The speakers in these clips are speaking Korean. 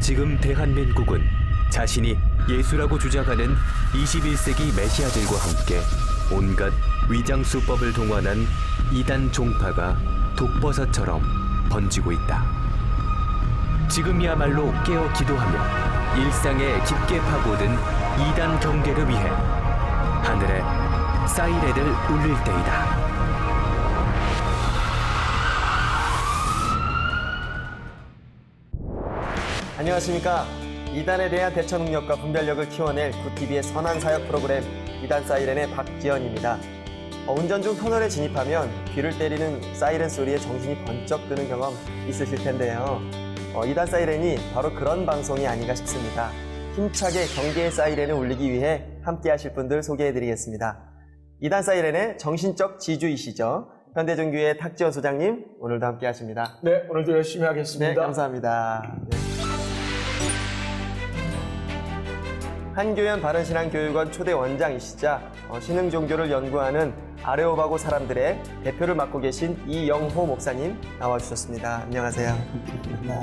지금 대한민국은 자신이 예수라고 주장하는 21세기 메시아들과 함께 온갖 위장수법을 동원한 이단 종파가 독버섯처럼 번지고 있다. 지금이야말로 깨어 기도하며 일상에 깊게 파고든 이단 경계를 위해 하늘에 사이렌을 울릴 때이다. 안녕하십니까. 이단에 대한 대처 능력과 분별력을 키워낼 굿TV의 선한 사역 프로그램 이단 사이렌의 박지연입니다. 운전 중 터널에 진입하면 귀를 때리는 사이렌 소리에 정신이 번쩍 드는 경험 있으실 텐데요. 이단 사이렌이 바로 그런 방송이 아닌가 싶습니다. 힘차게 경계의 사이렌을 울리기 위해 함께 하실 분들 소개해드리겠습니다. 이단 사이렌의 정신적 지주이시죠. 현대종교회 탁지원 소장님, 오늘도 함께 하십니다. 네, 오늘도 열심히 하겠습니다. 네, 감사합니다. 네. 한교연 바른신앙교육원 초대 원장이시자 신흥종교를 연구하는 아레오바고 사람들의 대표를 맡고 계신 이영호 목사님 나와주셨습니다. 안녕하세요.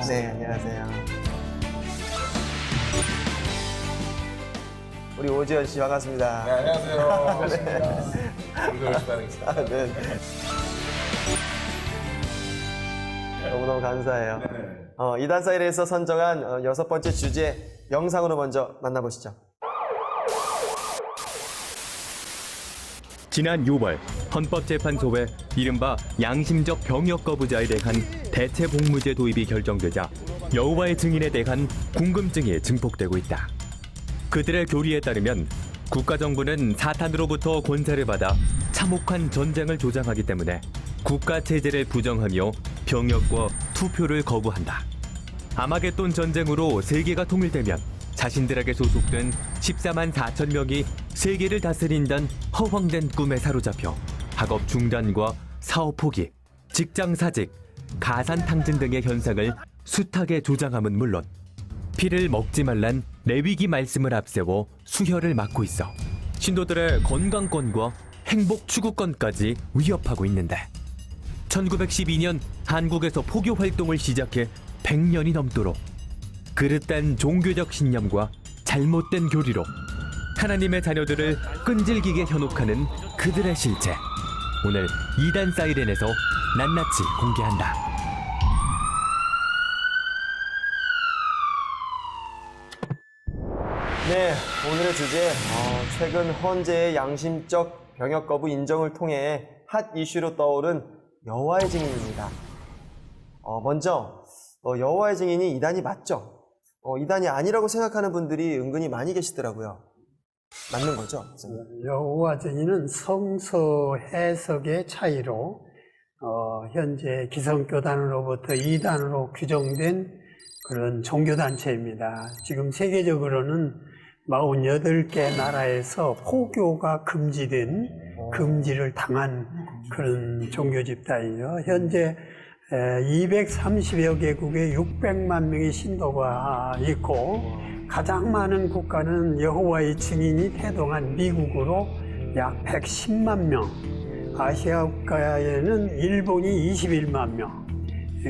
네, 안녕하세요. 우리 오지연 씨 반갑습니다. 네, 안녕하세요. 반갑습니다. 오늘도 열심히 하겠습니다. 네. 너무너무 감사해요. 네. 이단 사이렌에서 선정한 6번째 주제 영상으로 먼저 만나보시죠. 지난 6월 헌법재판소에 이른바 양심적 병역 거부자에 대한 대체복무제 도입이 결정되자 여호와의 증인에 대한 궁금증이 증폭되고 있다. 그들의 교리에 따르면 국가정부는 사탄으로부터 권세를 받아 참혹한 전쟁을 조장하기 때문에 국가체제를 부정하며 병역과 투표를 거부한다. 아마겟돈 전쟁으로 세계가 통일되면 자신들에게 소속된 14만 4천 명이 세계를 다스린다는 허황된 꿈에 사로잡혀 학업 중단과 사업 포기, 직장 사직, 가산 탕진 등의 현상을 숱하게 조장함은 물론 피를 먹지 말란 레위기 말씀을 앞세워 수혈을 막고 있어 신도들의 건강권과 행복 추구권까지 위협하고 있는데 1912년 한국에서 포교 활동을 시작해 100년이 넘도록 그릇된 종교적 신념과 잘못된 교리로 하나님의 자녀들을 끈질기게 현혹하는 그들의 실체. 오늘 이단 사이렌에서 낱낱이 공개한다. 네, 오늘의 주제, 최근 헌재의 양심적 병역 거부 인정을 통해 핫 이슈로 떠오른 여호와의 증인입니다. 먼저 여호와의 증인이 이단이 맞죠? 이단이 아니라고 생각하는 분들이 은근히 많이 계시더라고요. 맞는 거죠? 여호와 증인은 성서 해석의 차이로 현재 기성교단으로부터 이단으로 규정된 그런 종교단체입니다. 지금 세계적으로는 48개 나라에서 포교가 금지를 당한 그런 종교 집단이죠. 현재 230여 개국에 600만 명의 신도가 있고 가장 많은 국가는 여호와의 증인이 태동한 미국으로 약 110만 명, 아시아 국가에는 일본이 21만 명,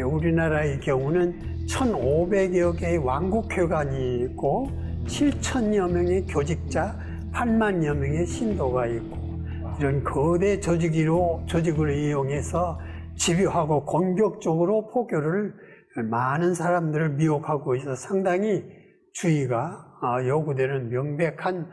우리나라의 경우는 1,500여 개의 왕국회관이 있고 7천여 명의 교직자, 8만여 명의 신도가 있고 이런 거대 조직을 이용해서 집요하고 공격적으로 포교를 많은 사람들을 미혹하고 있어 상당히 주의가 요구되는 명백한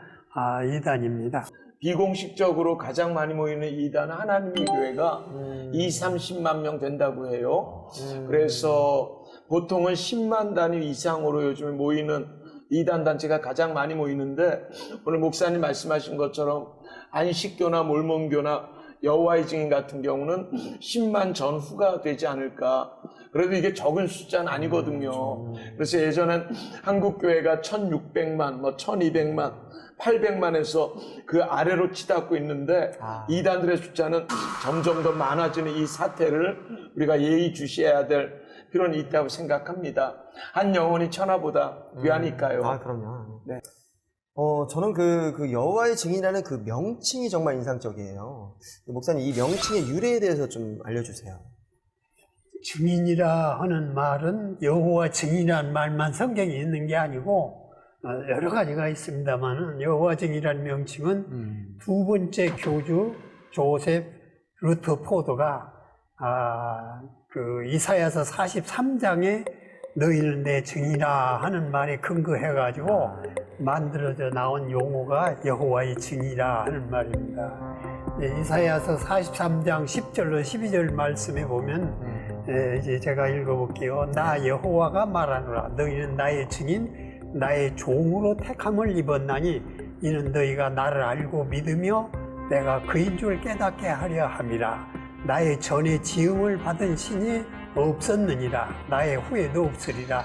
이단입니다. 비공식적으로 가장 많이 모이는 이단은 하나님의 교회가 30만 명 된다고 해요. 그래서 보통은 10만 단위 이상으로 요즘 모이는 이단 단체가 가장 많이 모이는데 오늘 목사님 말씀하신 것처럼 안식교나 몰몬교나 여호와의 증인 같은 경우는 10만 전후가 되지 않을까. 그래도 이게 적은 숫자는 아니거든요. 그래서 예전엔 한국교회가 1600만, 1200만, 800만에서 그 아래로 치닫고 있는데 이단들의 숫자는 점점 더 많아지는 이 사태를 우리가 예의주시해야 될 필요는 있다고 생각합니다. 한 영혼이 천하보다 귀하니까요. 그럼요. 네. 저는 그 여호와의 증인이라는 그 명칭이 정말 인상적이에요. 목사님, 이 명칭의 유래에 대해서 좀 알려주세요. 증인이라 하는 말은 여호와 증인이라는 말만 성경에 있는 게 아니고 여러 가지가 있습니다만은 여호와 증인이라는 명칭은 두 번째 교주 조셉 루터포드가 그 이사야서 43장에 너희는 내 증인이라 하는 말에 근거해가지고 만들어져 나온 용어가 여호와의 증인이라 하는 말입니다. 이사야서 43장 10절로 12절 말씀에 보면 이제 제가 읽어볼게요. 나 여호와가 말하노라. 너희는 나의 증인, 나의 종으로 택함을 입었나니 이는 너희가 나를 알고 믿으며 내가 그인 줄 깨닫게 하려 함이라. 나의 전에 지음을 받은 신이 없었느니라. 나의 후에도 없으리라.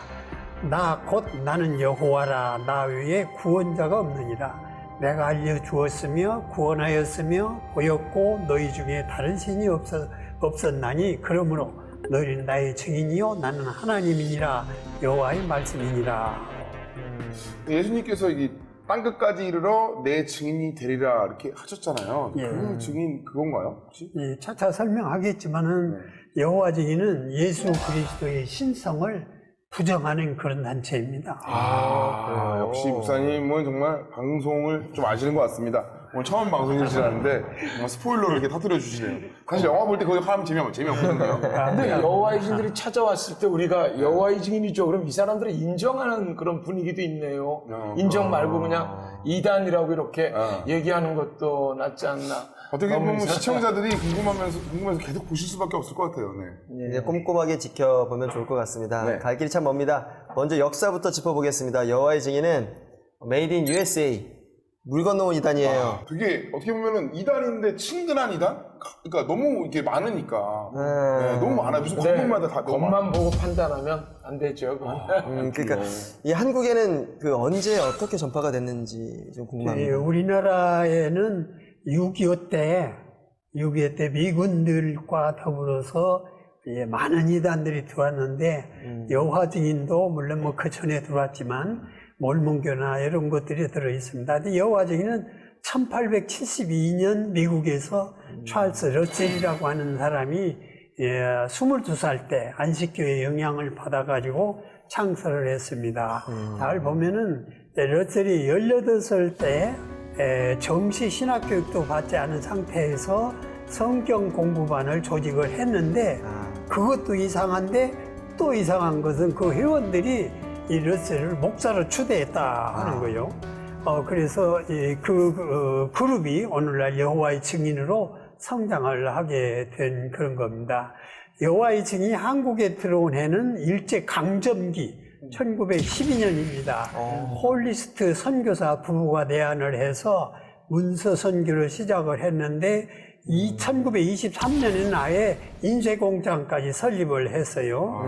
나 곧 나는 여호와라. 나 외에 구원자가 없느니라. 내가 알려주었으며 구원하였으며 보였고 너희 중에 다른 신이 없었나니 그러므로 너희는 나의 증인이요 나는 하나님이니라. 여호와의 말씀이니라. 예수님께서 이 땅끝까지 이르러 내 증인이 되리라 이렇게 하셨잖아요. 예. 그 증인 그건가요? 혹시? 차차 설명하겠지만은 여호와 증인은 예수 그리스도의 신성을 부정하는 그런 단체입니다. 역시 목사님은 정말 방송을 좀 아시는 것 같습니다. 오늘 처음 방송이시라는데 정말 스포일러를 이렇게 터뜨려 주시네요. 사실 영화 볼 때 거기 하면 재미없거든요. 근데 여호와의 증인들이 찾아왔을 때 우리가 여호와의 증인이죠. 그럼 이 사람들을 인정하는 그런 분위기도 있네요. 인정 말고 그냥 이단이라고 이렇게 얘기하는 것도 낫지 않나. 어떻게 보면 시청자들이 궁금해서 계속 보실 수밖에 없을 것 같아요. 네. 이제 꼼꼼하게 지켜보면 좋을 것 같습니다. 네. 갈 길이 참 멉니다. 먼저 역사부터 짚어보겠습니다. 여호와의 증인은 Made in USA, 물 건너온 이단이에요. 되게 어떻게 보면은 이단인데 친근한 이단? 그러니까 너무 이게 많으니까 네, 너무 많아요. 무슨 건물마다 다 너무 겉만 보고 판단하면 안 되죠. 그러니까 이 한국에는 그 언제 어떻게 전파가 됐는지 좀 궁금합니다. 우리나라에는 6.25 때 미군들과 더불어서 많은 이단들이 들어왔는데 여호와 증인도 물론 뭐 그 전에 들어왔지만 몰몬교나 이런 것들이 들어 있습니다. 근데 여호와 증인은 1872년 미국에서 찰스 러셀이라고 하는 사람이 22살 때 안식교의 영향을 받아가지고 창설을 했습니다. 잘 보면은 러셀이 18살 때 정시 신학교육도 받지 않은 상태에서 성경 공부반을 조직을 했는데 그것도 이상한데 또 이상한 것은 그 회원들이 이 러셀을 목사로 추대했다 하는 거예요. 그래서 그 그룹이 오늘날 여호와의 증인으로 성장을 하게 된 그런 겁니다. 여호와의 증인이 한국에 들어온 해는 일제 강점기 1912년입니다. 홀리스트 선교사 부부가 내한을 해서 문서 선교를 시작을 했는데 1923년에는 아예 인쇄공장까지 설립을 했어요.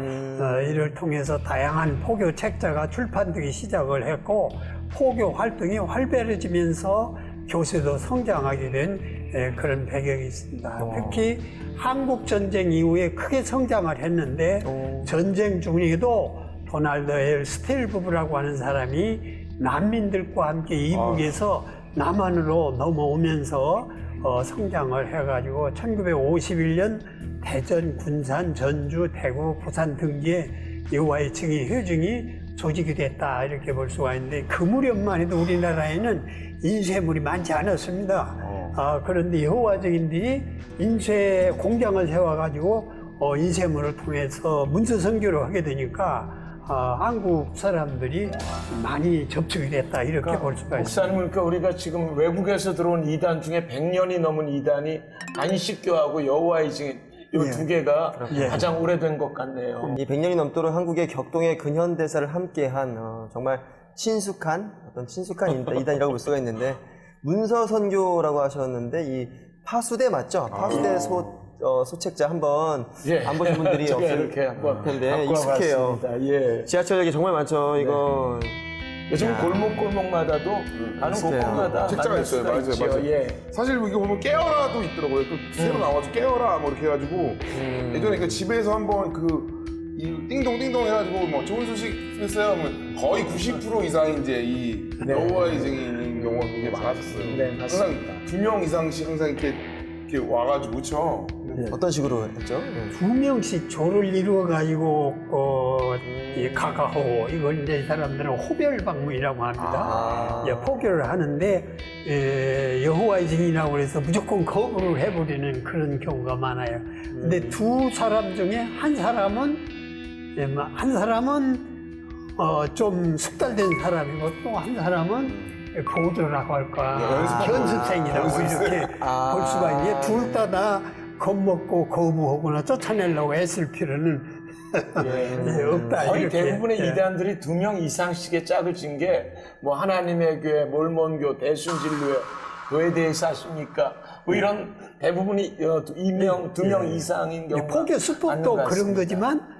이를 통해서 다양한 포교 책자가 출판되기 시작을 했고 포교 활동이 활발해지면서 교세도 성장하게 된 그런 배경이 있습니다. 특히 한국전쟁 이후에 크게 성장을 했는데 전쟁 중에도 도널드 L. 스텔 부부라고 하는 사람이 난민들과 함께 이북에서 남한으로 넘어오면서 성장을 해가지고 1951년 대전, 군산, 전주, 대구, 부산 등지에 여호와의 증인 회중이 조직이 됐다 이렇게 볼 수가 있는데 그 무렵만 해도 우리나라에는 인쇄물이 많지 않았습니다. 그런데 여호와 증인들이 인쇄 공장을 세워가지고 인쇄물을 통해서 문서 선교를 하게 되니까 한국 사람들이 많이 접촉이 됐다 이렇게 볼 수가 있습니다. 목사님, 그러니까 우리가 지금 외국에서 들어온 이단 중에 100년이 넘은 이단이 안식교하고 여호와의 증인 이 두 개가 가장 오래된 것 같네요. 이 100년이 넘도록 한국의 격동의 근현대사를 함께한 정말 친숙한 이단이라고 볼 수가 있는데 문서 선교라고 하셨는데 이 파수대 맞죠? 파수대 소책자 한번 안 보신 분들이 없을 텐데 익숙해요. 지하철역이 정말 많죠. 이거 요즘 골목골목마다도 가는 곳곳마다 책자가 있어요. 맞아요. 사실 이거 보면 깨어라도 있더라고요. 또 새로 나와서 깨어라 뭐 이렇게 해가지고 예전에 그 집에서 한번 이 띵동띵동 해가지고 뭐 좋은 소식 했어요 하면 거의 90% 이상 이제 이 여호와의 증인인 경우가 굉장히 많았었어요. 네, 맞습니다. 항상 2명 이상씩 항상 이렇게 와가지고 그렇죠. 어떤 식으로 했죠? 네. 2명씩 조를 이루어 가지고 이 가가호 이걸 이제 이 사람들은 호별 방문이라고 합니다. 포교를 하는데 여호와의 증인이라고 해서 무조건 거부를 해버리는 그런 경우가 많아요. 근데 두 사람 중에 한 사람은 좀 숙달된 사람이고 또 한 사람은 보조라고 할까 연습생이라고 이렇게 볼 수가 있는데 둘 다 겁먹고 거부하거나 쫓아내려고 애쓸 필요는 없다. 거의 이렇게. 대부분의 이단들이 2명 이상씩의 짝을 진 게 뭐 하나님의 교회, 몰몬교, 대순진교회, 교회에 대해서 아십니까? 뭐 이런 대부분이 2명 이상인 경우가 포교 수법도 많은 것 그런 같습니다. 거지만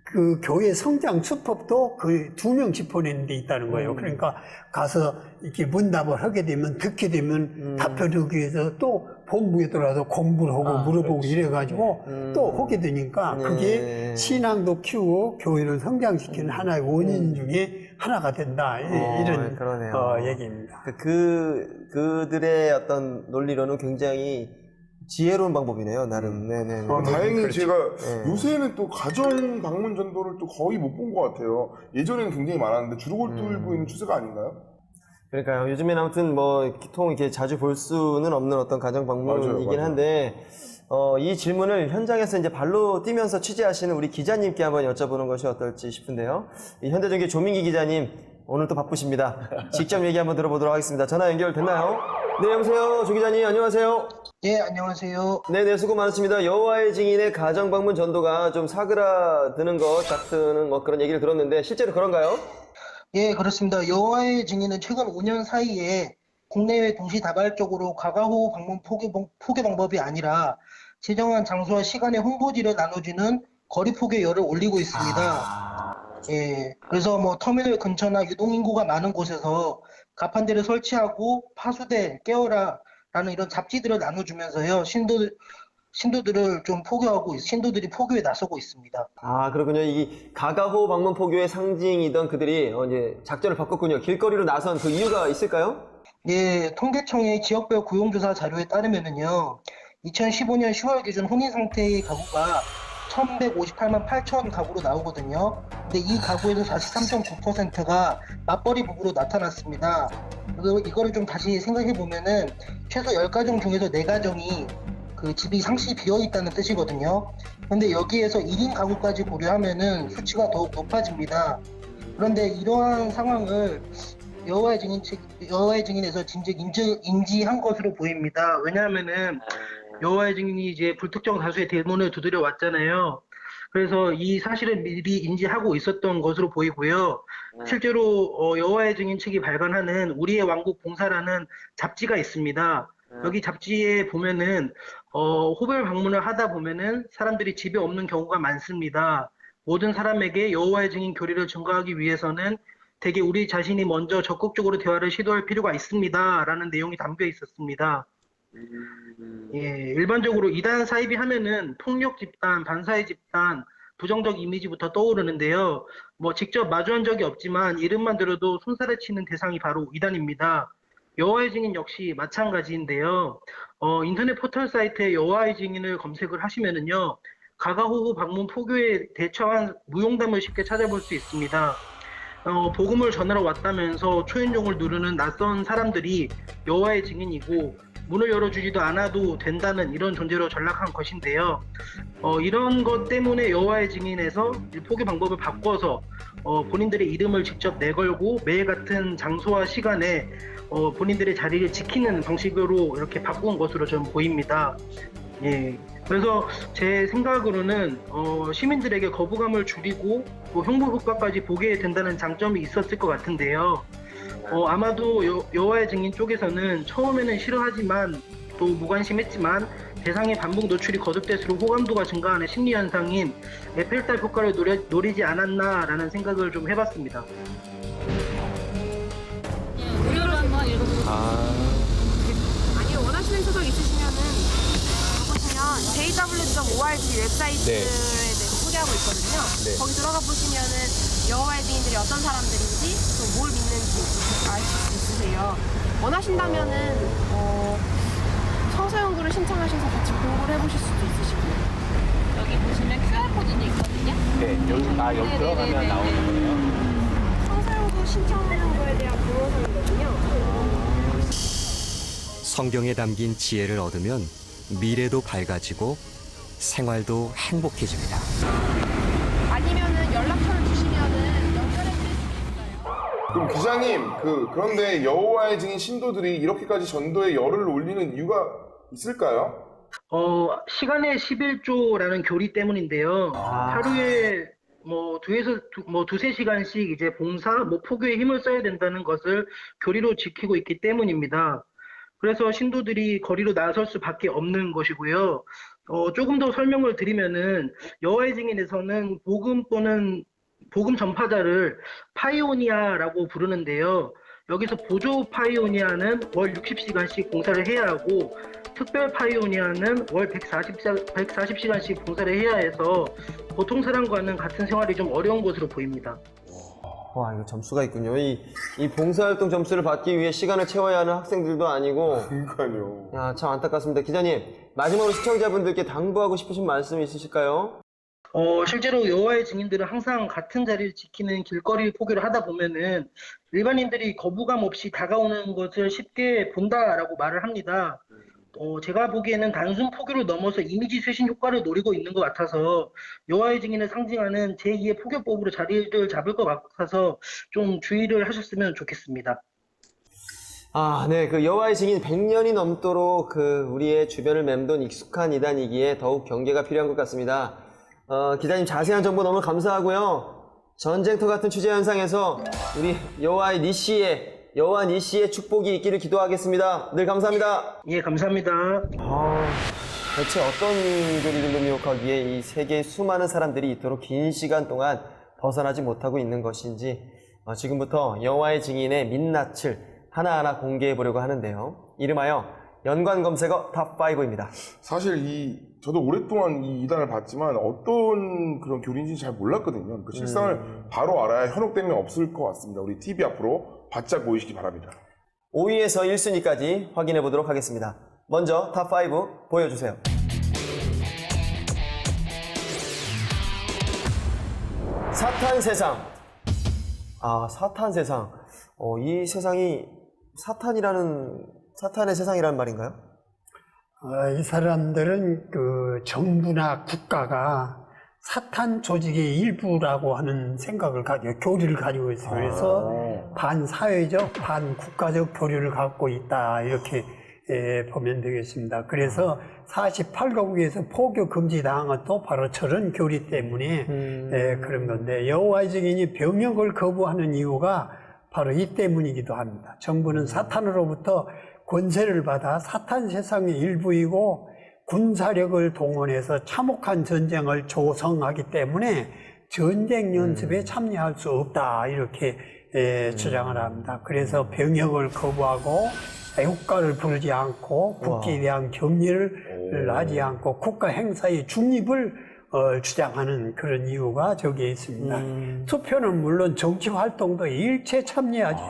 그 교회 성장 수법도 그 2명씩 보내는 데 있다는 거예요. 그러니까 가서 이렇게 문답을 하게 되면 듣게 되면 답변하기 위해서 또 본부에 들어가서 공부를 하고 물어보고 그렇지. 이래가지고 또 하게 되니까 그게 신앙도 키우고 교회를 성장시키는 하나의 원인 중에 하나가 된다. 이런 그러네요. 얘기입니다. 그들의 어떤 논리로는 굉장히 지혜로운 방법이네요, 나름. 네네. 다행히 그렇죠. 제가 네. 요새는 또 가정 방문 전도를 또 거의 못 본 것 같아요. 예전에는 굉장히 많았는데 줄을 뚫고 있는 추세가 아닌가요? 그러니까요. 요즘엔 아무튼 뭐 기통 이렇게 자주 볼 수는 없는 어떤 가정 방문이긴 맞아요. 한데 이 질문을 현장에서 이제 발로 뛰면서 취재하시는 우리 기자님께 한번 여쭤보는 것이 어떨지 싶은데요. 이 현대전기 조민기 기자님 오늘 또 바쁘십니다. 직접 얘기 한번 들어보도록 하겠습니다. 전화 연결됐나요? 네, 여보세요. 조 기자님 안녕하세요. 예, 안녕하세요. 네네, 수고 많으십니다. 여호와의 증인의 가정 방문 전도가 좀 사그라드는 것 같은 뭐 그런 얘기를 들었는데 실제로 그런가요? 예, 그렇습니다. 여호와의 증인은 최근 5년 사이에 국내외 동시다발적으로 가가호 방문 포교 방법이 아니라 지정한 장소와 시간에 홍보지를 나눠주는 거리 포교열을 올리고 있습니다. 예, 그래서 뭐 터미널 근처나 유동인구가 많은 곳에서 가판대를 설치하고 파수대, 깨어라 라는 이런 잡지들을 나눠주면서요, 신도들을 좀 포교하고, 신도들이 포교에 나서고 있습니다. 아, 그렇군요. 이 가가호 방문 포교의 상징이던 그들이 이제 작전을 바꿨군요. 길거리로 나선 그 이유가 있을까요? 예, 통계청의 지역별 고용조사 자료에 따르면은요, 2015년 10월 기준 혼인 상태의 가구가 1158만 8천 가구로 나오거든요. 근데 이 가구에서 43.9%가 맞벌이 부부로 나타났습니다. 그래서 이거를 좀 다시 생각해 보면은 최소 10가정 중에서 4가정이 그 집이 상시 비어 있다는 뜻이거든요. 근데 여기에서 1인 가구까지 고려하면은 수치가 더욱 높아집니다. 그런데 이러한 상황을 여호와의 증인에서 진즉 인지한 것으로 보입니다. 왜냐하면은 여호와의 증인이 이제 불특정 다수의 대문을 두드려 왔잖아요. 그래서 이 사실을 미리 인지하고 있었던 것으로 보이고요. 실제로 여호와의 증인 측이 발간하는 우리의 왕국 봉사라는 잡지가 있습니다. 여기 잡지에 보면은 호별 방문을 하다 보면은 사람들이 집에 없는 경우가 많습니다. 모든 사람에게 여호와의 증인 교리를 증거하기 위해서는 대개 우리 자신이 먼저 적극적으로 대화를 시도할 필요가 있습니다. 라는 내용이 담겨 있었습니다. 예, 일반적으로 이단 사이비 하면은 폭력 집단, 반사회 집단, 부정적 이미지부터 떠오르는데요. 뭐 직접 마주한 적이 없지만 이름만 들어도 손살에 치는 대상이 바로 이단입니다. 여호와의 증인 역시 마찬가지인데요. 인터넷 포털 사이트에 여호와의 증인을 검색을 하시면은요, 가가호호 방문 포교에 대처한 무용담을 쉽게 찾아볼 수 있습니다. 복음을 전하러 왔다면서 초인종을 누르는 낯선 사람들이 여호와의 증인이고 문을 열어주지도 않아도 된다는 이런 존재로 전락한 것인데요. 이런 것 때문에 여호와의 증인에서 포교 방법을 바꿔서 본인들의 이름을 직접 내걸고 매일 같은 장소와 시간에 본인들의 자리를 지키는 방식으로 이렇게 바꾼 것으로 좀 보입니다. 예. 그래서 제 생각으로는 시민들에게 거부감을 줄이고 또 형부 효과까지 보게 된다는 장점이 있었을 것 같은데요. 아마도 여호와의 증인 쪽에서는 처음에는 싫어하지만 또 무관심했지만 대상의 반복 노출이 거듭될수록 호감도가 증가하는 심리 현상인 에펠탑 효과를 노리지 않았나라는 생각을 좀 해봤습니다. 무료로 한번 읽어보세요. 아니 원하시는 소설 있으시면은 보시면 jw.org 웹사이트에 대해서 소개하고 있거든요. 거기 들어가 보시면은 여호와의 증인들이 어떤 사람들인지 또 뭘 믿는지 아실 수 있으세요. 원하신다면은 서서 연구를 신청하셔서 같이 공부를 해보실 수도 있으시고요. QR코드도 있거든요. 네, 여기 네네네네. 들어가면 나오는 거예요. 성사용도 신청하는 거에 대한 동영상이거든요. 성경에 담긴 지혜를 얻으면 미래도 밝아지고 생활도 행복해집니다. 아니면은 연락처를 주시면은 연결해드릴 수 있어요. 그럼 기자님, 그런데 여호와의 증인 신도들이 이렇게까지 전도에 열을 올리는 이유가 있을까요? 시간의 11조라는 교리 때문인데요. 하루에 두세 시간씩 이제 봉사, 포교에 힘을 써야 된다는 것을 교리로 지키고 있기 때문입니다. 그래서 신도들이 거리로 나설 수밖에 없는 것이고요. 조금 더 설명을 드리면은 여호와의 증인에서는 복음 또는 복음 전파자를 파이오니아라고 부르는데요. 여기서 보조 파이오니아는 월 60시간씩 봉사를 해야 하고 특별 파이오니아는 월 140시간씩 봉사를 해야 해서 보통 사람과는 같은 생활이 좀 어려운 것으로 보입니다. 와, 이거 점수가 있군요. 이 봉사활동 점수를 받기 위해 시간을 채워야 하는 학생들도 아니고. 그러니까요. 야, 참 안타깝습니다. 기자님, 마지막으로 시청자분들께 당부하고 싶으신 말씀 있으실까요? 실제로 여호와의 증인들은 항상 같은 자리를 지키는 길거리 포교를 하다 보면은 일반인들이 거부감 없이 다가오는 것을 쉽게 본다라고 말을 합니다. 제가 보기에는 단순 포교를 넘어서 이미지 쇄신 효과를 노리고 있는 것 같아서 여호와의 증인을 상징하는 제2의 포교법으로 자리를 잡을 것 같아서 좀 주의를 하셨으면 좋겠습니다. 아, 네. 여호와의 증인 100년이 넘도록 우리의 주변을 맴돈 익숙한 이단이기에 더욱 경계가 필요한 것 같습니다. 기자님 자세한 정보 너무 감사하고요. 전쟁터 같은 취재 현상에서 우리 여호와 니시의 축복이 있기를 기도하겠습니다. 늘 감사합니다. 예, 감사합니다. 대체 어떤 교리들로 미혹하기에 이 세계의 수많은 사람들이 이토록 긴 시간 동안 벗어나지 못하고 있는 것인지 지금부터 여호와의 증인의 민낯을 하나하나 공개해 보려고 하는데요. 이름하여 연관 검색어 탑5입니다. 사실 저도 오랫동안 이 이단을 봤지만 어떤 그런 교리인지 잘 몰랐거든요. 그 실상을 바로 알아야 현혹됨이 없을 것 같습니다. 우리 TV 앞으로 바짝 모이시기 바랍니다. 5위에서 1순위까지 확인해 보도록 하겠습니다. 먼저 탑5 보여주세요. 사탄 세상. 사탄 세상. 이 세상이 사탄의 세상이라는 말인가요? 이 사람들은 정부나 국가가 사탄 조직의 일부라고 하는 교리를 가지고 있어요. 그래서 반사회적, 반국가적 교리를 갖고 있다. 이렇게 보면 되겠습니다. 그래서 48가국에서 포교 금지당한 것도 바로 저런 교리 때문에 그런 건데, 여호와의 증인이 병역을 거부하는 이유가 바로 이 때문이기도 합니다. 정부는 사탄으로부터 권세를 받아 사탄 세상의 일부이고 군사력을 동원해서 참혹한 전쟁을 조성하기 때문에 전쟁 연습에 참여할 수 없다, 이렇게 주장을 합니다. 그래서 병역을 거부하고 국가를 부르지 않고 국기에 대한 격려를 하지 않고 국가 행사의 중립을 주장하는 그런 이유가 저기에 있습니다. 투표는 물론 정치 활동도 일체 참여하지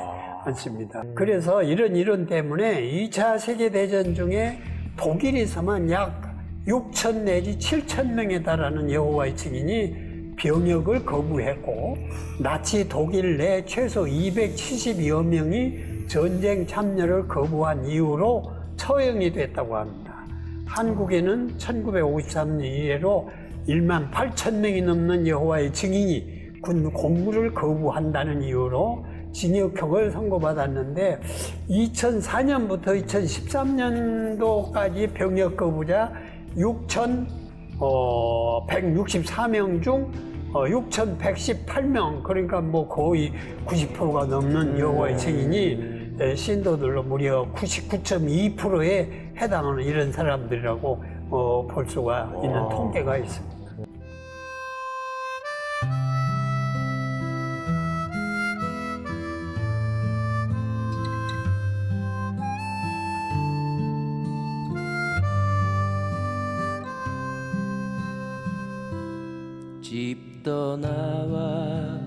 않습니다. 그래서 이런 때문에 2차 세계대전 중에 독일에서만 약 6천 내지 7천 명에 달하는 여호와의 증인이 병역을 거부했고, 나치 독일 내 최소 272여 명이 전쟁 참여를 거부한 이유로 처형이 됐다고 합니다. 한국에는 1953년 이래로 1만 8천 명이 넘는 여호와의 증인이 군 공무를 거부한다는 이유로 징역형을 선고받았는데, 2004년부터 2013년도까지 병역 거부자 6,164명 중 6,118명, 그러니까 거의 90%가 넘는 여호와의 증인이 신도들로 무려 99.2%에 해당하는 이런 사람들이라고 볼 수가 있는 통계가 있습니다. 집 떠나와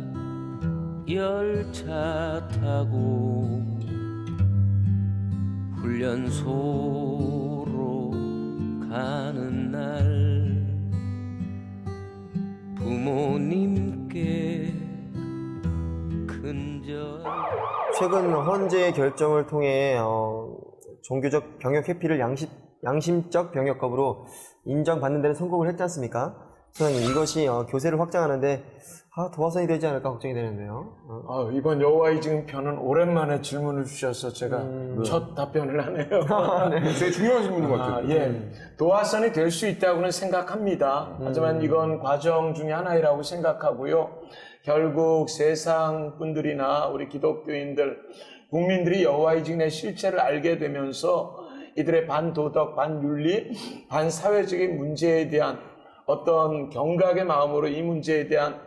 열차 타고 훈련소로 가는 날 최근 헌재의 결정을 통해 종교적 병역 회피를 양심적 병역 거부로 인정받는 데는 성공을 했지 않습니까? 소장님, 이것이 교세를 확장하는데 도화선이 되지 않을까 걱정이 되는데요. 이번 여호와의 증인 편은 오랜만에 질문을 주셔서 제가 첫 답변을 하네요. 네. 되게 중요한 질문인 것 같아요. 예. 도화선이 될 수 있다고는 생각합니다. 하지만 이건 과정 중에 하나이라고 생각하고요. 결국 세상 분들이나 우리 기독교인들, 국민들이 여호와의 증인의 실체를 알게 되면서 이들의 반도덕, 반윤리, 반사회적인 문제에 대한 어떤 경각의 마음으로 이 문제에 대한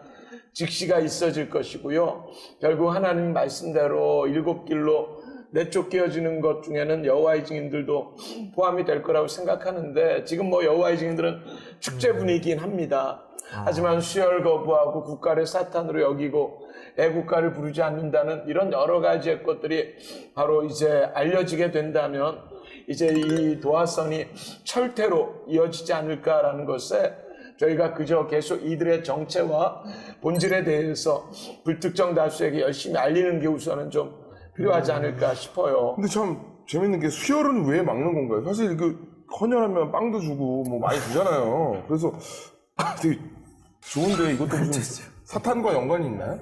직시가 있어질 것이고요. 결국 하나님 말씀대로 일곱 길로 내쫓겨지는 것 중에는 여호와의 증인들도 포함이 될 거라고 생각하는데, 지금 여호와의 증인들은 축제 분위기긴 합니다. 하지만 수혈 거부하고 국가를 사탄으로 여기고 애국가를 부르지 않는다는 이런 여러 가지의 것들이 바로 이제 알려지게 된다면 이제 이 도화선이 철퇴로 이어지지 않을까라는 것에 저희가 그저 계속 이들의 정체와 본질에 대해서 불특정 다수에게 열심히 알리는 게 우선은 좀 필요하지 않을까 싶어요. 근데 참 재밌는 게 수혈은 왜 막는 건가요? 사실 헌혈하면 빵도 주고 많이 주잖아요. 그래서 되게 좋은데 이것도 무슨 사탄과 연관이 있나요?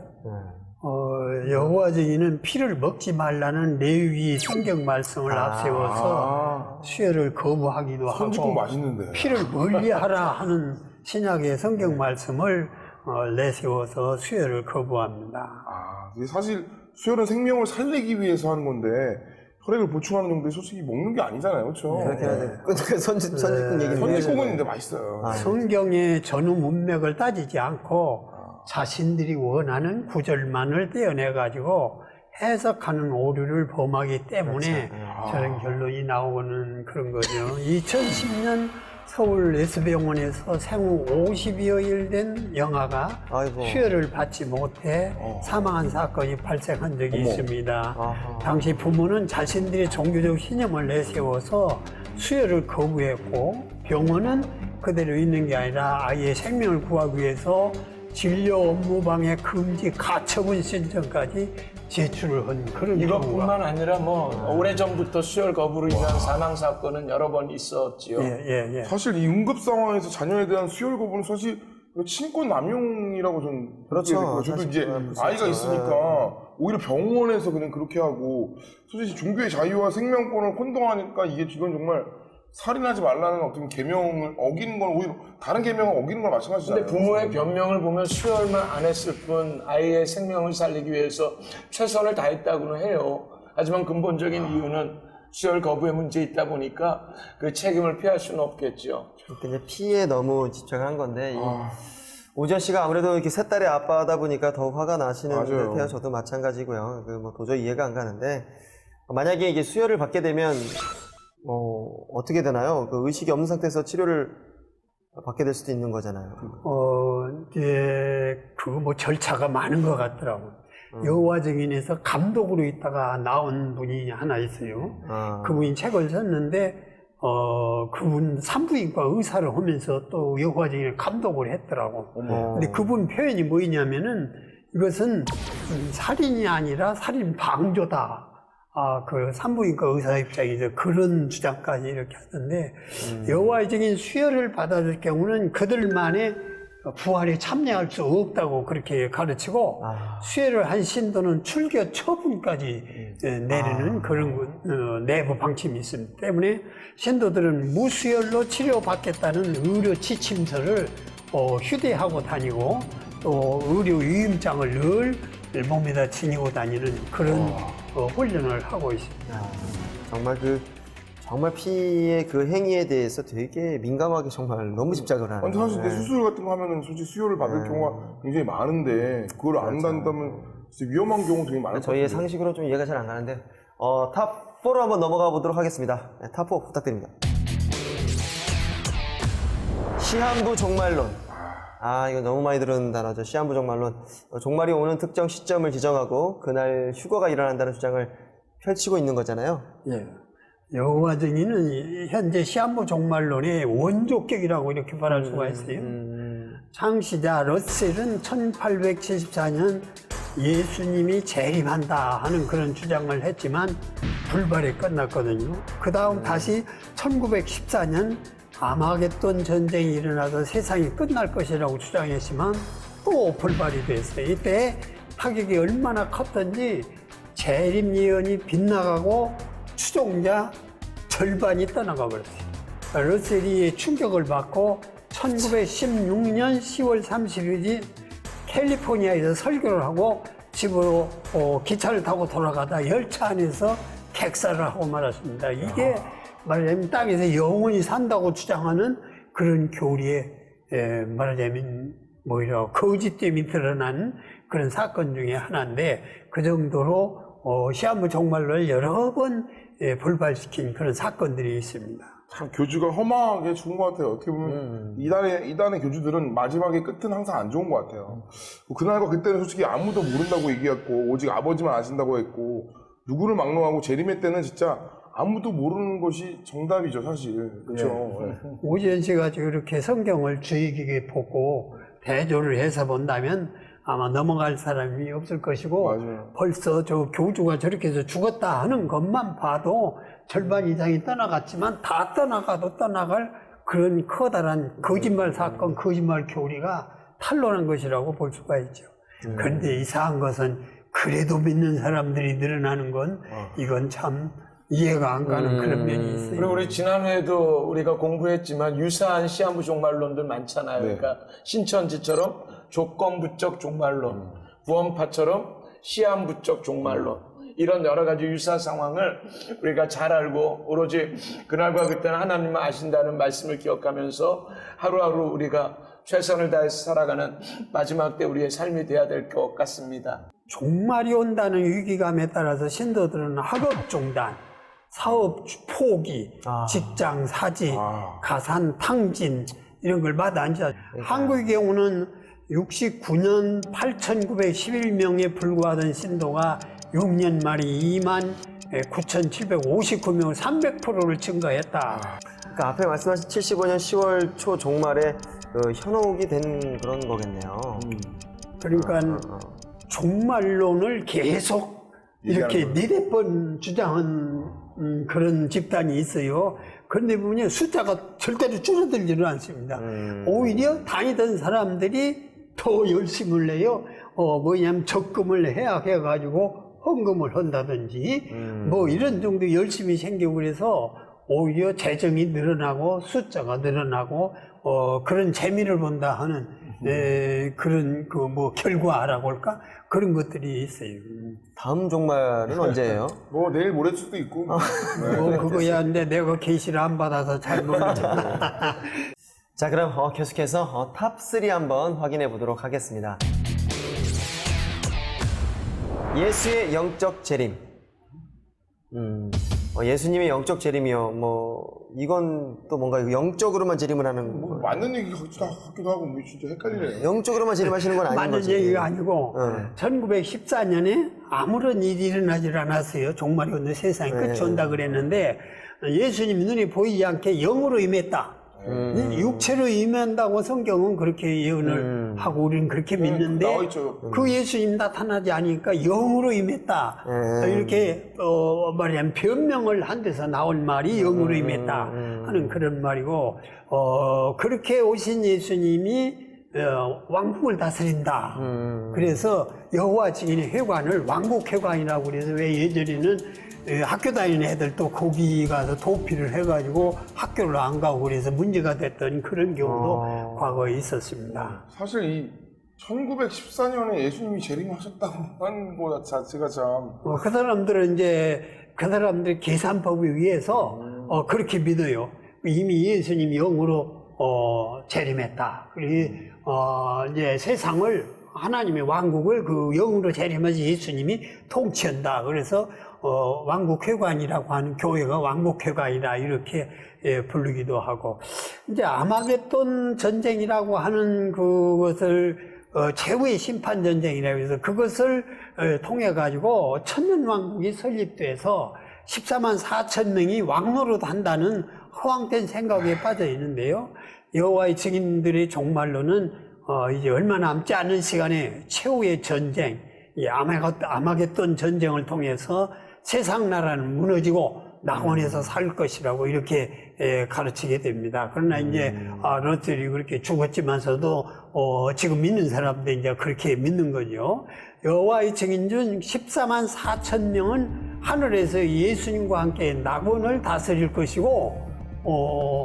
여호와 증인은 피를 먹지 말라는 레위기 성경 말씀을 앞세워서 수혈을 거부하기도 선지국 하고 맛있는데. 피를 멀리하라 하는 신약의 성경 말씀을 내세워서 수혈을 거부합니다. 사실 수혈은 생명을 살리기 위해서 하는 건데 혈액을 보충하는 정도에 솔직히 먹는 게 아니잖아요, 그렇죠? 그렇게 하죠. 선지국 얘기는 선지국은 근데 맛있어요. 성경의 전후 문맥을 따지지 않고 자신들이 원하는 구절만을 떼어내가지고 해석하는 오류를 범하기 때문에 저런 결론이 나오는 그런 거죠. 2010년 서울 S병원에서 생후 50여일 된 영아가 수혈을 받지 못해 사망한 사건이 발생한 적이 있습니다. 당시 부모는 자신들의 종교적 신념을 내세워서 수혈을 거부했고, 병원은 그대로 있는 게 아니라 아이의 생명을 구하기 위해서 진료 업무방해 금지 가처분 신청까지 제출을 한 그런 이것뿐만 아니라 오래전부터 수혈 거부로 인한 사망 사건은 여러 번 있었지요. 예. 사실 이 응급 상황에서 자녀에 대한 수혈 거부는 사실 친권 남용이라고 저는 그렇죠. 저도 이제 아이가 있으니까 오히려 병원에서 그냥 그렇게 하고, 솔직히 종교의 자유와 생명권을 혼동하니까 이건 정말 살인하지 말라는 어떤 계명을 어기는 건 오히려 다른 계명을 어기는 건 마찬가지잖아요. 근데 부모의 변명을 보면 수혈만 안 했을 뿐 아이의 생명을 살리기 위해서 최선을 다했다고는 해요. 하지만 근본적인 이유는 수혈 거부의 문제에 있다 보니까 그 책임을 피할 수는 없겠죠. 이제 피에 너무 집착한 건데 오지현 씨가 아무래도 이렇게 세 딸의 아빠다 보니까 더 화가 나시는 듯해요. 저도 마찬가지고요. 도저히 이해가 안 가는데, 만약에 이게 수혈을 받게 되면 어떻게 되나요? 의식이 없는 상태에서 치료를 받게 될 수도 있는 거잖아요. 이제 절차가 많은 것 같더라고요. 여호와 증인에서 감독으로 있다가 나온 분이 하나 있어요. 그분이 책을 썼는데 그분 산부인과 의사를 하면서 또 여호와 증인을 감독을 했더라고. 근데 그분 표현이 뭐냐면은 이것은 살인이 아니라 살인 방조다. 그 산부인과 의사 입장에서 그런 주장까지 이렇게 하던데, 여호와의 증인 수혈을 받아줄 경우는 그들만의 부활에 참여할 수 없다고 그렇게 가르치고, 수혈을 한 신도는 출교 처분까지 내리는 그런 내부 방침이 있습니다. 때문에 신도들은 무수혈로 치료받겠다는 의료 지침서를 휴대하고 다니고, 또 의료 위임장을 늘 몸에다 지니고 다니는 그런 훈련을 하고 있습니다. 정말 피의 그 행위에 대해서 되게 민감하게 정말 너무 집착을 하는. 사실 수술 같은 거 하면은 솔직히 수혈을 받을 경우가 굉장히 많은데 그걸 안 한다면 진짜 위험한 경우 되게 많을 것 같아요. 저희의 상식으로 좀 이해가 잘 안 가는데 탑 4로 한번 넘어가 보도록 하겠습니다. 탑 4 부탁드립니다. 시한부 종말론. 이거 너무 많이 들은 단어죠. 시한부 종말론. 종말이 오는 특정 시점을 지정하고 그날 휴거가 일어난다는 주장을 펼치고 있는 거잖아요. 예. 여호와 증인은 현재 시한부 종말론의 원조격이라고 이렇게 말할 수가 있어요. 창시자 러셀은 1874년 예수님이 재림한다 하는 그런 주장을 했지만 불발이 끝났거든요. 그 다음 다시 1914년 아마겟돈 전쟁이 일어나서 세상이 끝날 것이라고 주장했지만 또 불발이 됐어요. 이때 타격이 얼마나 컸던지 재림 예언이 빗나가고 추종자 절반이 떠나가 버렸어요. 러셀이 충격을 받고 1916년 10월 30일이 캘리포니아에서 설교를 하고 집으로 기차를 타고 돌아가다 열차 안에서 객사를 하고 말았습니다. 이게 말하자면 땅에서 영원히 산다고 주장하는 그런 교리에 말하자면 뭐이라 거짓됨이 드러난 그런 사건 중에 하나인데 그 정도로 시한부 종말론을 여러 번 불발시킨 그런 사건들이 있습니다. 참 교주가 험하게 죽은 것 같아요. 어떻게 보면 이단의 교주들은 마지막에 끝은 항상 안 좋은 것 같아요. 그날과 그때는 솔직히 아무도 모른다고 얘기했고 오직 아버지만 아신다고 했고 누구를 막론하고 재림의 때는 진짜 아무도 모르는 것이 정답이죠, 사실. 그렇죠. 네. 오지연 씨가 이렇게 성경을 주의 깊게 보고 대조를 해서 본다면 아마 넘어갈 사람이 없을 것이고 맞아요. 벌써 저 교주가 저렇게 해서 죽었다 하는 것만 봐도 절반 이상이 떠나갔지만 다 떠나가도 떠나갈 그런 커다란 거짓말 사건, 거짓말 교리가 탄로난 것이라고 볼 수가 있죠. 그런데 이상한 것은 그래도 믿는 사람들이 늘어나는 건 이건 참 이해가 안 가는 그런 면이 있어요. 그리고 우리 지난해에도 우리가 공부했지만 유사한 시한부 종말론들 많잖아요. 네. 그러니까 신천지처럼 조건부적 종말론, 구원파처럼 시한부적 종말론, 이런 여러 가지 유사 상황을 우리가 잘 알고 오로지 그날과 그때는 하나님만 아신다는 말씀을 기억하면서 하루하루 우리가 최선을 다해서 살아가는 마지막 때 우리의 삶이 돼야 될 것 같습니다. 종말이 온다는 위기감에 따라서 신도들은 학업 중단, 사업 포기, 직장 사직, 가산 탕진 이런 걸 마다앉아. 한국의 경우는 69년 8,911명에 불과하던 신도가 6년 만에 29,759명을 300%를 증가했다. 그러니까 앞에 말씀하신 75년 10월 초 종말에 현혹이 된 그런 거겠네요. 그러니까 종말론을 계속 이렇게 4번 주장한 그런 집단이 있어요. 그런데 보면 숫자가 절대로 줄어들지는 않습니다. 오히려 다니던 사람들이 더 열심을 내요. 뭐냐면 적금을 해가지고 헌금을 한다든지 뭐 이런 정도 열심히 생기고 그래서 오히려 재정이 늘어나고 숫자가 늘어나고 그런 재미를 본다 하는 그런 그 뭐 결과라고 할까 그런 것들이 있어요. 다음 종말은 언제예요? 뭐 내일 모레 수도 있고. 뭐 그거야 근데 내가 계시를 안 받아서 잘 모르겠네. 자, 그럼 계속해서 탑3 한번 확인해 보도록 하겠습니다. 예수의 영적 재림. 예수님의 영적 재림이요. 이건 또 뭔가 영적으로만 재림을 하는 뭐 맞는 얘기 같기도 하고 뭐 진짜 헷갈리네요. 영적으로만 재림하시는 건 아닌 맞는 거죠. 얘기가 아니고 1914년에 아무런 일이 일어나질 않았어요. 종말이 오늘 세상이 끝이 온다 그랬는데 예수님이 눈에 보이지 않게 영으로 임했다. 육체로 임한다고 성경은 그렇게 예언을 하고 우리는 그렇게 믿는데 나와있죠. 그 예수님 나타나지 않으니까 영으로 임했다. 이렇게 말하자면 변명을 한 데서 나온 말이 영으로 임했다 하는 그런 말이고 그렇게 오신 예수님이 왕국을 다스린다. 그래서 여호와 증인의 회관을 왕국회관이라고 그래서 왜 예전에는 학교 다니는 애들도 거기 가서 도피를 해가지고 학교를 안 가고 그래서 문제가 됐던 그런 경우도 과거에 있었습니다. 사실 이 1914년에 예수님이 재림하셨다고 하는 것 자체가 참. 그 사람들은 이제 그 사람들의 계산법에 의해서 그렇게 믿어요. 이미 예수님이 영으로 재림했다. 그리고 이제 세상을 하나님의 왕국을 그 영으로 재림하지 예수님이 통치한다. 그래서 왕국회관이라고 하는 교회가 왕국회관이다 이렇게 부르기도 하고 이제 아마겟돈 전쟁이라고 하는 그것을 최후의 심판 전쟁이라고 해서 그것을 통해 가지고 천년왕국이 설립돼서 14만 4천 명이 왕노릇 한다는 허황된 생각에 빠져 있는데요. 여호와의 증인들의 종말로는 이제 얼마 남지 않은 시간에 최후의 전쟁, 이 아마겟돈 전쟁을 통해서 세상 나라는 무너지고 낙원에서 살 것이라고 이렇게 가르치게 됩니다. 그러나 이제 롯들이 그렇게 죽었지만서도 지금 믿는 사람들 이제 그렇게 믿는 거죠. 여호와의 증인 중 14만 4천 명은 하늘에서 예수님과 함께 낙원을 다스릴 것이고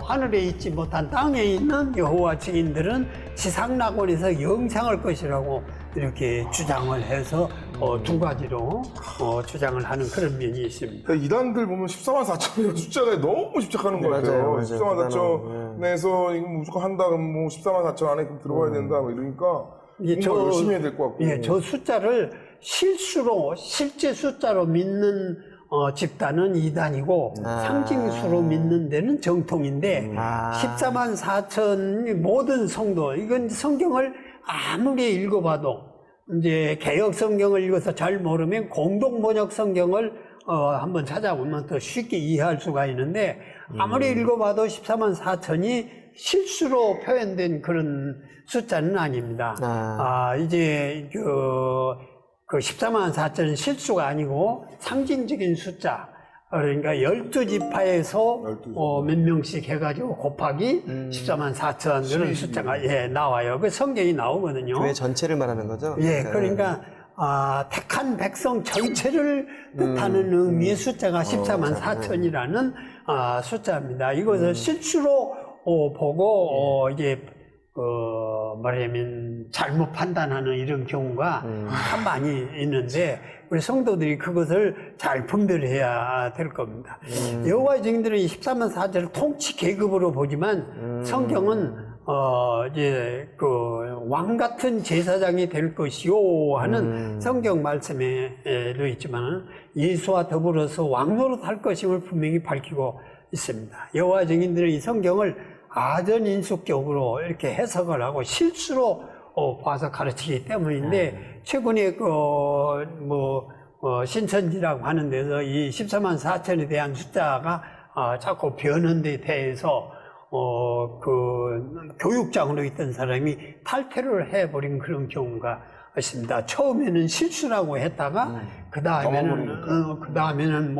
하늘에 있지 못한 땅에 있는 여호와 증인들은 지상 낙원에서 영생할 것이라고 이렇게 주장을 해서 두 가지로 주장을 하는 그런 면이 있습니다. 그러니까 이단들 보면 14만 4천이라는 숫자에 너무 집착하는 것 같아요. 맞아요. 14만 4천에서 이거 무조건 한다 그러면 뭐 14만 4천 안에 들어가야 된다 뭐 이러니까 뭔가 열심히 해야 될 것 같고. 예, 저 숫자를 실제 숫자로 믿는 집단은 이단이고 상징수로 믿는 데는 정통인데 14만 4천 모든 성도, 이건 성경을 아무리 읽어봐도 이제 개역 성경을 읽어서 잘 모르면 공동 번역 성경을 한번 찾아보면 더 쉽게 이해할 수가 있는데 아무리 읽어봐도 14만 4천이 실수로 표현된 그런 숫자는 아닙니다. 이제 그 14만 4천은 실수가 아니고 상징적인 숫자. 그러니까 12지파에서 몇 명씩 해가지고 곱하기 14만 4천 그런 숫자가 나와요. 그 성경이 나오거든요. 교회 전체를 말하는 거죠? 예, 그러니까 택한 백성 전체를 뜻하는 의미의 숫자가 14만 4천이라는 숫자입니다. 이것을 실수로 보고 이제 말하자면 잘못 판단하는 이런 경우가 참 많이 있는데 우리 성도들이 그것을 잘 분별해야 될 겁니다. 여호와의 증인들은 이 14만 4천을 통치 계급으로 보지만 성경은 이제 왕 같은 제사장이 될 것이요 하는 성경 말씀에도 있지만 예수와 더불어서 왕노릇 할 것임을 분명히 밝히고 있습니다. 여호와의 증인들은 이 성경을 아전인수격으로 이렇게 해석을 하고 실수로 봐서 가르치기 때문인데 최근에 신천지라고 하는 데서 이 14만 4천에 대한 숫자가 자꾸 변한 데 대해서 교육장으로 있던 사람이 탈퇴를 해버린 그런 경우가 있습니다. 처음에는 실수라고 했다가 그 다음에는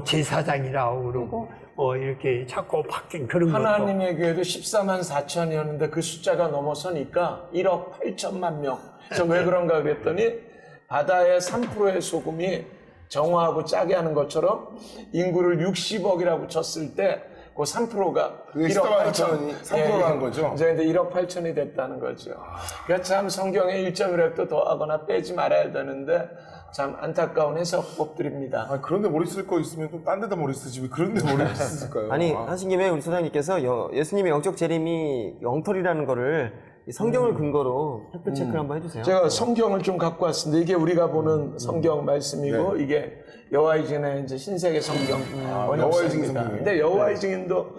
제사장이라고 그러고 이렇게 자꾸 바뀐 그런 것도. 하나님의 교회도 14만 4천이었는데 그 숫자가 넘어서니까 1억 8천만 명. 그래서 왜 그런가 그랬더니 바다의 3%의 소금이 정화하고 짜게 하는 것처럼 인구를 60억이라고 쳤을 때 그 3%가 그게 14만 4천이 3%라는 거죠? 이제 1억 8천이 됐다는 거죠. 그러니까 참 성경의 1.1획도 더하거나 빼지 말아야 되는데 참 안타까운 해석법들입니다. 그런데 머리 쓸 거 있으면 또 딴 데다 머리 쓰지 왜 그런데 머리 쓰실까요? 아니 하신 김에 우리 소장님께서 예수님의 영적 재림이 영털이라는 거를 성경을 근거로 팩트 체크를 한번 해주세요. 제가 성경을 좀 갖고 왔습니다. 이게 우리가 보는 성경 말씀이고 이게 여호와의 증인의 이제 신세계 성경 번역서입니다. 근데 여호와의 증인도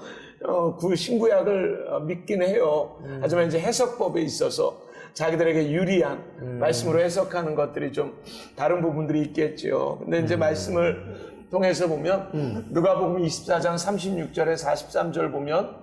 신구약을 믿긴 해요. 하지만 이제 해석법에 있어서 자기들에게 유리한 말씀으로 해석하는 것들이 좀 다른 부분들이 있겠죠. 근데 이제 말씀을 통해서 보면 누가복음 24장 36절에 43절 보면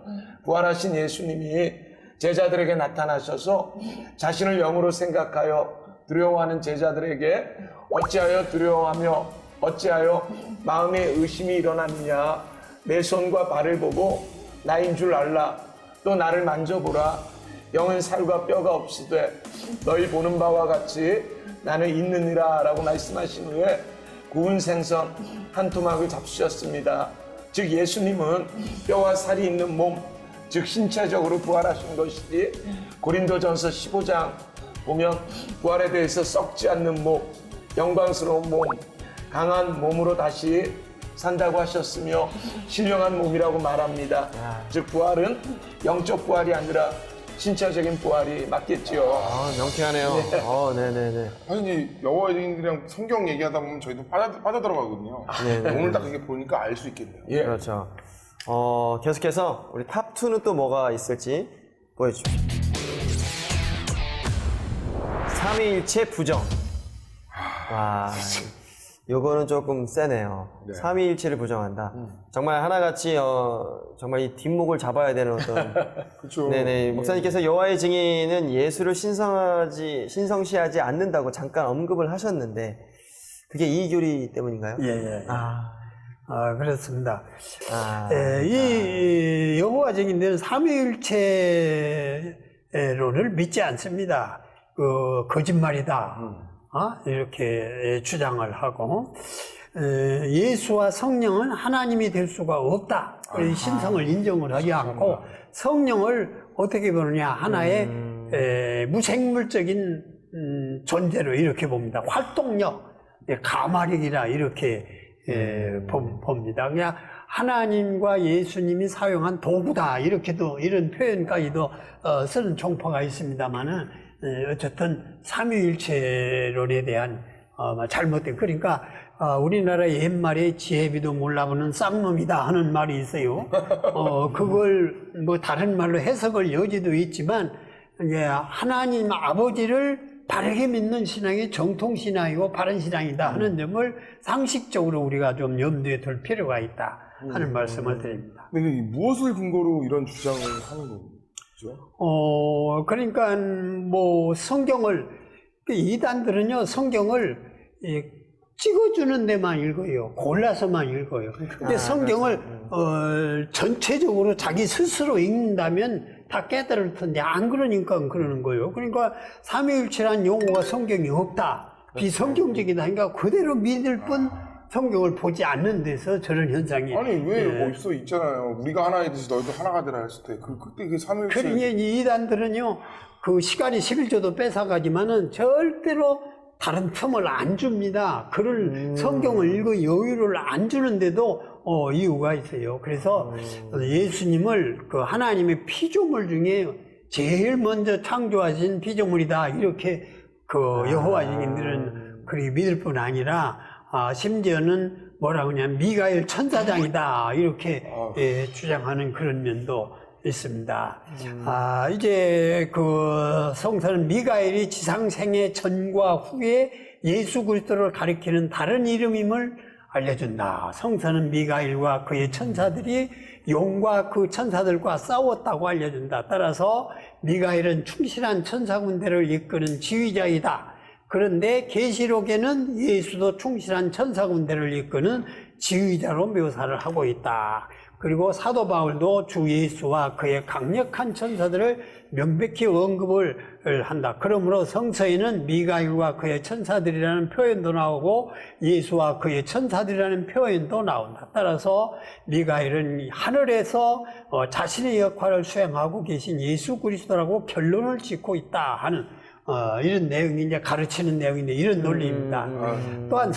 부활하신 예수님이 제자들에게 나타나셔서 자신을 영으로 생각하여 두려워하는 제자들에게 어찌하여 두려워하며 어찌하여 마음에 의심이 일어났느냐. 내 손과 발을 보고 나인 줄 알라. 또 나를 만져보라. 영은 살과 뼈가 없으되 너희 보는 바와 같이 나는 있느니라 라고 말씀하신 후에 구운 생선 한 토막을 잡수셨습니다. 즉 예수님은 뼈와 살이 있는 몸, 즉 신체적으로 부활하신 것이지 고린도전서 15장 보면 부활에 대해서 썩지 않는 몸, 영광스러운 몸, 강한 몸으로 다시 산다고 하셨으며 신령한 몸이라고 말합니다. 즉 부활은 영적 부활이 아니라 신체적인 부활이 맞겠지요. 명쾌하네요. 네네네. 아니 여호와의 증인들이랑 성경 얘기하다 보면 저희도 빠져들어가거든요. 오늘 딱 이렇게 보니까 알 수 있겠네요. 예. 그렇죠. 계속해서 우리 탑2는 또 뭐가 있을지 보여주십시오. 삼위일체 부정. 요거는 조금 세네요. 네. 삼위일체를 부정한다. 정말 하나같이 정말 이 뒷목을 잡아야 되는 어떤 그렇죠. 네네. 목사님께서 여호와의 증인은 예수를 신성시하지 않는다고 잠깐 언급을 하셨는데 그게 이교리 때문인가요? 예. 그렇습니다. 아, 이 여호와 증인들은 삼위일체론을 믿지 않습니다. 거짓말이다. 이렇게 주장을 하고 예수와 성령은 하나님이 될 수가 없다. 신성을 인정을 하지 않고 성령을 어떻게 보느냐 하나의 무생물적인 존재로 이렇게 봅니다. 활동력, 가마력이라 이렇게 봅니다. 그냥 하나님과 예수님이 사용한 도구다 이렇게도 이런 표현까지도 쓰는 종파가 있습니다만은 어쨌든 삼위일체론에 대한 잘못된 그러니까 우리나라 옛말에 지혜비도 몰라보는 쌍놈이다 하는 말이 있어요. 그걸 뭐 다른 말로 해석을 여지도 있지만 이제 하나님 아버지를 바르게 믿는 신앙이 정통신앙이고 바른 신앙이다 하는 점을 상식적으로 우리가 좀 염두에 둘 필요가 있다 하는 말씀을 드립니다. 근데 무엇을 근거로 이런 주장을 하는 거죠? 그러니까 뭐 성경을 이단들은요 성경을 찍어주는 데만 읽어요. 골라서만 읽어요. 근데 성경을 전체적으로 자기 스스로 읽는다면 다 깨달을 텐데 안 그러니까 그러는 거예요. 그러니까 삼위일체란 용어가 성경에 없다. 비성경적이다. 그러니까 그대로 믿을 뿐 성경을 보지 않는 데서 저런 현상이. 아니 왜 어디서 있잖아요. 우리가 하나이듯이 너희도 하나가 되라 했을 때 그때 그 삼위일체. 그러니 이 이단들은요 그 시간이 11조도 뺏어가지만은 절대로 다른 틈을 안 줍니다. 글을 성경을 읽어 여유를 안 주는데도 이유가 있어요. 그래서 예수님을 그 하나님의 피조물 중에 제일 먼저 창조하신 피조물이다 이렇게 그 여호와 증인들은 그렇게 믿을 뿐 아니라 심지어는 뭐라고 하냐면 미가엘 천사장이다 이렇게 주장하는 그런 면도 있습니다. 이제 그 성서는 미가엘이 지상생애 전과 후에 예수 그리스도를 가리키는 다른 이름임을 알려준다. 성서는 미가엘과 그의 천사들이 용과 그 천사들과 싸웠다고 알려준다. 따라서 미가엘은 충실한 천사 군대를 이끄는 지휘자이다. 그런데 계시록에는 예수도 충실한 천사 군대를 이끄는 지휘자로 묘사를 하고 있다. 그리고 사도 바울도 주 예수와 그의 강력한 천사들을 명백히 언급을 한다. 그러므로 성서에는 미가엘과 그의 천사들이라는 표현도 나오고 예수와 그의 천사들이라는 표현도 나온다. 따라서 미가엘은 하늘에서 자신의 역할을 수행하고 계신 예수 그리스도라고 결론을 짓고 있다 하는 이런 내용이 이제 가르치는 내용인데 이런 논리입니다. 또한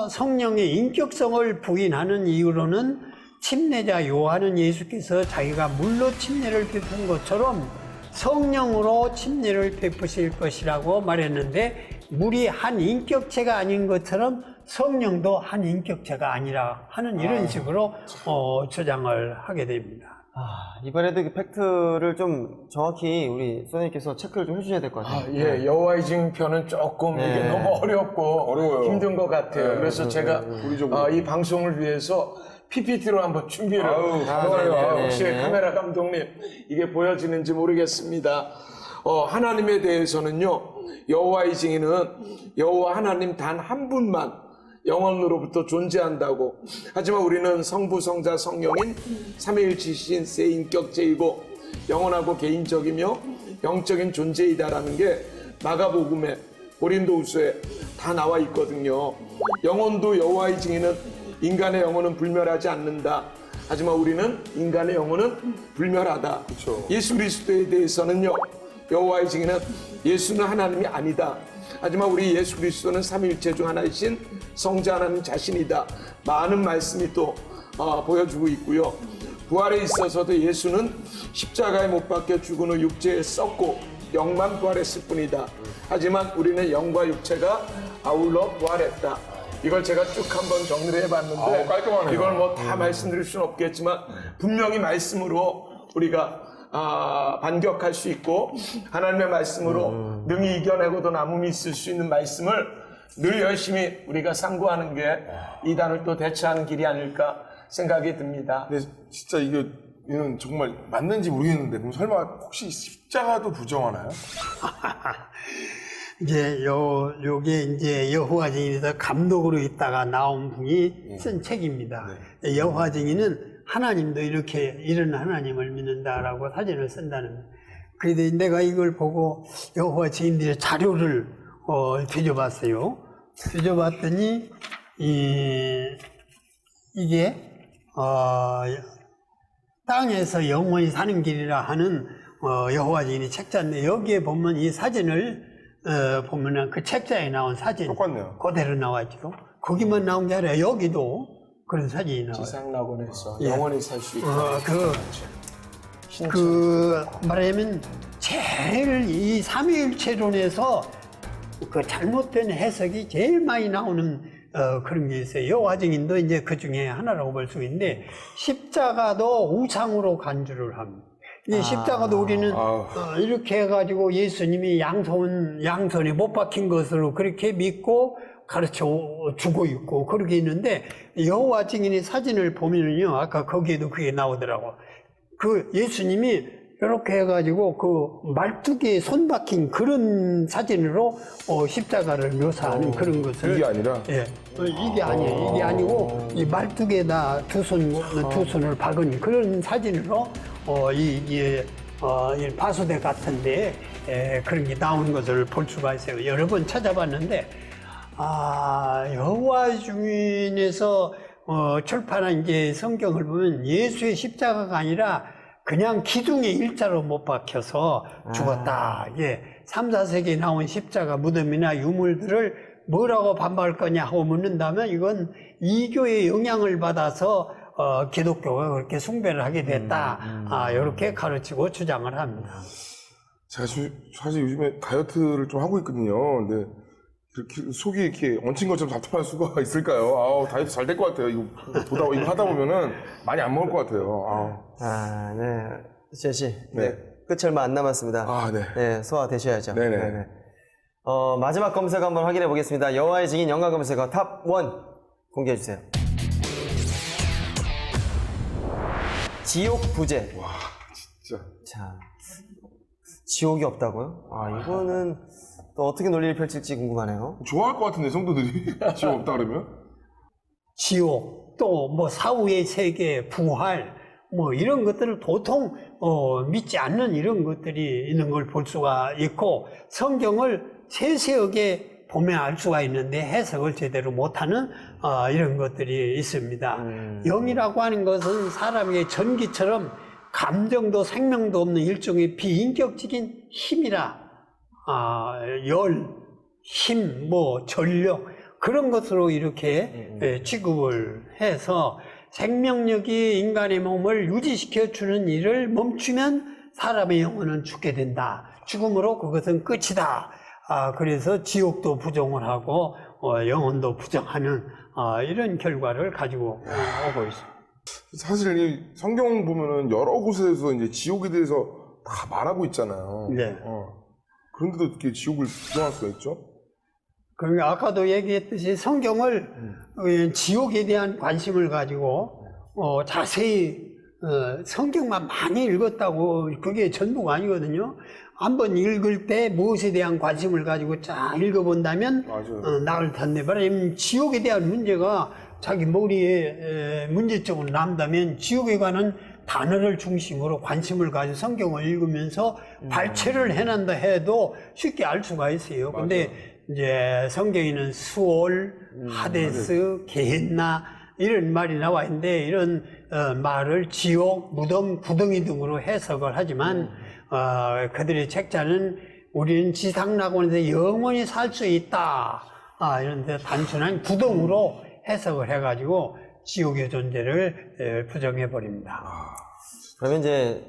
성령의 인격성을 부인하는 이유로는 침례자 요한은 예수께서 자기가 물로 침례를 베푼 것처럼 성령으로 침례를 베푸실 것이라고 말했는데 물이 한 인격체가 아닌 것처럼 성령도 한 인격체가 아니라 하는 이런 식으로 주장을 하게 됩니다. 이번에도 그 팩트를 좀 정확히 우리 선생님께서 체크를 좀 해주셔야 될 것 같아요. 예, 여호와의 증인편은 조금 이게 너무 어려워요. 힘든 것 같아요. 그래서 제가 이 방송을 위해서 PPT로 한번 준비를 해봐요. 혹시 카메라 감독님 이게 보여지는지 모르겠습니다. 하나님에 대해서는요, 여호와의 증인은 여호와 하나님 단 한 분만 영원으로부터 존재한다고. 하지만 우리는 성부, 성자, 성령인 삼위일체신 세 인격체이고 영원하고 개인적이며 영적인 존재이다라는 게 마가복음에 고린도후서에 다 나와 있거든요. 영혼도 여호와의 증인은 인간의 영혼은 불멸하지 않는다. 하지만 우리는 인간의 영혼은 불멸하다. 그쵸. 예수 그리스도에 대해서는요, 여호와의 증인은 예수는 하나님이 아니다. 하지만 우리 예수 그리스도는 삼위일체 중 하나이신 성자 하나님 자신이다. 많은 말씀이 또 보여주고 있고요. 부활에 있어서도 예수는 십자가에 못 박혀 죽은 후 육체에 썩고 영만 부활했을 뿐이다. 하지만 우리는 영과 육체가 아울러 부활했다. 이걸 제가 쭉 한번 정리를 해봤는데 깔끔하네요. 이걸 뭐 다 말씀드릴 수는 없겠지만 분명히 말씀으로 우리가 반격할 수 있고 하나님의 말씀으로 능히 이겨내고도 남음이 있을 수 있는 말씀을 늘 열심히 우리가 상고하는 게 이단을 또 대처하는 길이 아닐까 생각이 듭니다. 근데 진짜 이는 정말 맞는지 모르겠는데 그럼 설마 혹시 십자가도 부정하나요? 이제 요게 이제 여호와 증인에서 감독으로 있다가 나온 분이 쓴 책입니다. 여호와 증인은 하나님도 이렇게 이런 하나님을 믿는다라고 사진을 쓴다는. 그런데 내가 이걸 보고 여호와 증인들의 자료를 뒤져봤어요. 뒤져봤더니 이게 땅에서 영원히 사는 길이라 하는 여호와 증인의 책자인데 여기에 보면 이 사진을 보면은 그 책자에 나온 사진 똑같네요. 그대로 나왔죠. 거기만 나온 게 아니라 여기도 그런 사진이 나와요. 지상낙원에서 예. 영원히 살 수 있다. 말하자면 제일 이 삼위일체론에서 그 잘못된 해석이 제일 많이 나오는 그런 게 있어요. 여호와 증인도 이제 그 중에 하나라고 볼 수 있는데 십자가도 우상으로 간주를 합니다. 이 십자가도 우리는 이렇게 해가지고 예수님이 양손에 못 박힌 것으로 그렇게 믿고 가르쳐 주고 있고 그렇게 있는데 여호와 증인의 사진을 보면요 아까 거기에도 그게 나오더라고. 그 예수님이 이렇게 해가지고 그 말뚝에 손 박힌 그런 사진으로 십자가를 묘사하는 그런 것을 이게 아니라? 예, 이게 아니에요. 이게 아니고 이 말뚝에다 두 손을 박은 그런 사진으로 이 바수대 같은데 그런 게 나온 것을 볼 수가 있어요. 여러 번 찾아봤는데 여호와 증인에서 출판한 이제 성경을 보면 예수의 십자가가 아니라 그냥 기둥에 일자로 못 박혀서 죽었다. 예, 3, 4세기에 나온 십자가 무덤이나 유물들을 뭐라고 반박할 거냐 하고 묻는다면 이건 이교의 영향을 받아서 기독교가 그렇게 숭배를 하게 됐다. 이렇게 가르치고 주장을 합니다. 제가 사실 요즘에 다이어트를 좀 하고 있거든요. 근데 이렇게 속이 이렇게 얹힌 것처럼 답답할 수가 있을까요? 다이어트 잘 될 것 같아요. 이거 하다 보면은 많이 안 먹을 것 같아요. 네. 수찬 씨. 네. 끝이 얼마 안 남았습니다. 네. 네, 소화되셔야죠. 네네. 마지막 검색 한번 확인해 보겠습니다. 여호와의 증인 연관 검색어 탑 1 공개해 주세요. 지옥 부재. 와, 진짜. 자, 지옥이 없다고요? 이거는 또 어떻게 논리를 펼칠지 궁금하네요. 좋아할 것 같은데 성도들이 지옥 없다 그러면? 지옥, 또 뭐 사후의 세계, 부활, 뭐 이런 것들을 도통 믿지 않는 이런 것들이 있는 걸 볼 수가 있고 성경을 세세하게 보면 알 수가 있는데 해석을 제대로 못하는 이런 것들이 있습니다. 영이라고 하는 것은 사람의 전기처럼 감정도 생명도 없는 일종의 비인격적인 힘이라 열, 힘, 뭐 전력 그런 것으로 이렇게 취급을 해서 생명력이 인간의 몸을 유지시켜 주는 일을 멈추면 사람의 영혼은 죽게 된다. 죽음으로 그것은 끝이다. 그래서 지옥도 부정을 하고 영혼도 부정하는 이런 결과를 가지고 오고 있습니다. 사실 이 성경 보면은 여러 곳에서 이제 지옥에 대해서 다 말하고 있잖아요. 네. 그런데도 어떻게 지옥을 부정할 수가 있죠? 그러니까 아까도 얘기했듯이 성경을 지옥에 대한 관심을 가지고 자세히 성경만 많이 읽었다고 그게 전부가 아니거든요. 한번 읽을 때 무엇에 대한 관심을 가지고 쫙 읽어본다면 나을 텐데 말하자면 지옥에 대한 문제가 자기 머리에 문제점으로 남다면 지옥에 관한 단어를 중심으로 관심을 가지고 성경을 읽으면서 발췌를 해낸다 해도 쉽게 알 수가 있어요. 근데 이제 성경에는 수올, 하데스, 게헨나 이런 말이 나와 있는데 이런 말을 지옥, 무덤, 구덩이 등으로 해석을 하지만 그들의 책자는 우리는 지상낙원에서 영원히 살 수 있다. 이런데 단순한 구덩으로 해석을 해가지고 지옥의 존재를 부정해 버립니다. 그러면 이제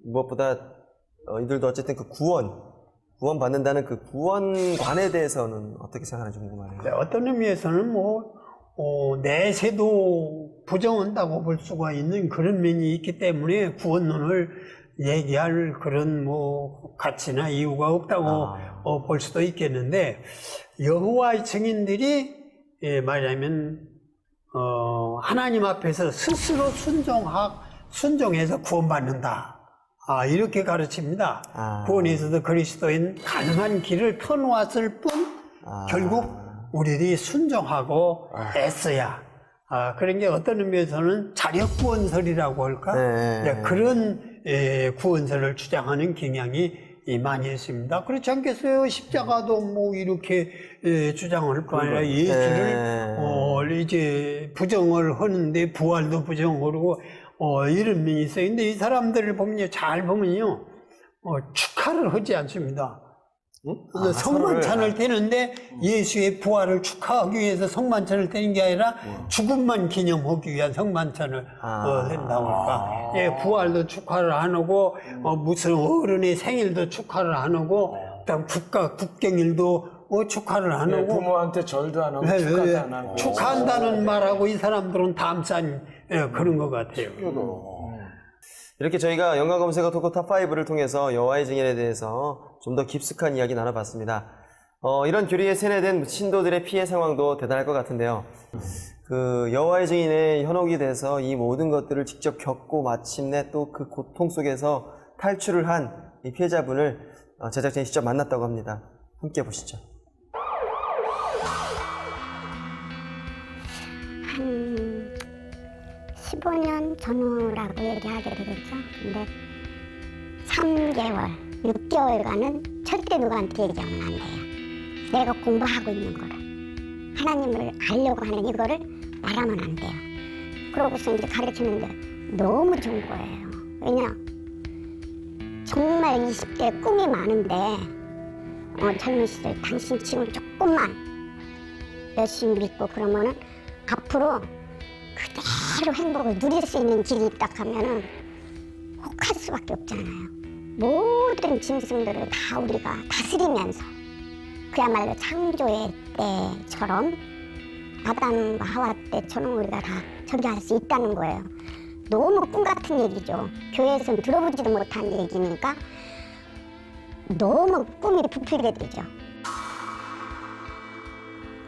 무엇보다 이들도 어쨌든 그 구원 받는다는 그 구원관에 대해서는 어떻게 생각하는지 궁금하네요. 네, 어떤 의미에서는 내세도 부정한다고 볼 수가 있는 그런 면이 있기 때문에 구원론을 얘기할 그런 뭐 가치나 이유가 없다고 볼 수도 있겠는데, 여호와의 증인들이 말하자면 하나님 앞에서 스스로 순종해서 구원받는다. 이렇게 가르칩니다. 구원에서도 그리스도인 가능한 길을 펴놓았을 뿐 결국 우리들이 순종하고 애써야 그런 게 어떤 의미에서는 자력 구원설이라고 할까? 네, 그런 구원설을 주장하는 경향이 많이 있습니다. 그렇지 않겠어요? 십자가도 뭐 이렇게 주장할 거 아니라 예수를 이제 부정을 하는데 부활도 부정하고 이런 면이 있어요. 근데 이 사람들을 보면요, 잘 보면요, 축하를 하지 않습니다. 성만찬을 떼는데 예수의 부활을 축하하기 위해서 성만찬을 떼는 게 아니라 죽음만 기념하기 위한 성만찬을 한다고 할까. 부활도 축하를 안 하고 무슨 어른의 생일도 축하를 안 하고 그다음 국경일도 축하를 안 하고 부모한테 절도 안 하고 축하도 안 하고 축하한다는 말하고 이 사람들은 담산 그런 것 같아요. 이렇게 저희가 연관검색어 토크 탑5를 통해서 여호와의 증인에 대해서 좀 더 깊숙한 이야기 나눠봤습니다. 이런 교리에 세뇌된 신도들의 피해 상황도 대단할 것 같은데요. 그 여호와의 증인의 현혹이 돼서 이 모든 것들을 직접 겪고 마침내 또 그 고통 속에서 탈출을 한 이 피해자분을 제작진이 직접 만났다고 합니다. 함께 보시죠. 한 15년 전후라고 얘기하게 되겠죠. 근데 3개월, 6개월간은 절대 누구한테 얘기하면 안 돼요. 내가 공부하고 있는 거를, 하나님을 알려고 하는 이거를 말하면 안 돼요. 그러고서 이제 가르치는데 너무 좋은 거예요. 왜냐? 정말 20대 꿈이 많은데 젊은 시절 당신 지금 조금만 열심히 믿고 그러면은 앞으로 그대로 행복을 누릴 수 있는 길이 있다 하면은 혹할 수밖에 없잖아요. 모든 짐승들을 다 우리가 다스리면서 그야말로 창조의 때처럼 아담과 하와 때처럼 우리가 다 저기 할 수 있다는 거예요. 너무 꿈 같은 얘기죠. 교회에서는 들어보지도 못한 얘기니까 너무 꿈이 부풀게 되죠.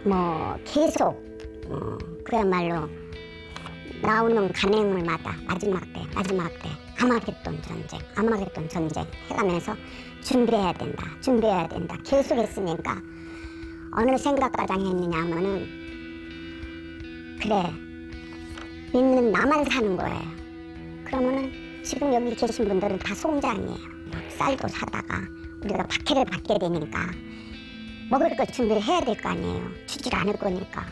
뭐 계속 그야말로 나오는 간행물마다 마지막 때 아마겟돈 전쟁 해가면서 준비해야 된다 계속 했으니까 어느 생각가장 했느냐 하면은 그래 믿는 나만 사는 거예요. 그러면은 지금 여기 계신 분들은 다 송장이에요. 막 쌀도 사다가 우리가 박해를 받게 되니까 먹을 걸 준비를 해야 될 거 아니에요. 주질 않을 거니까.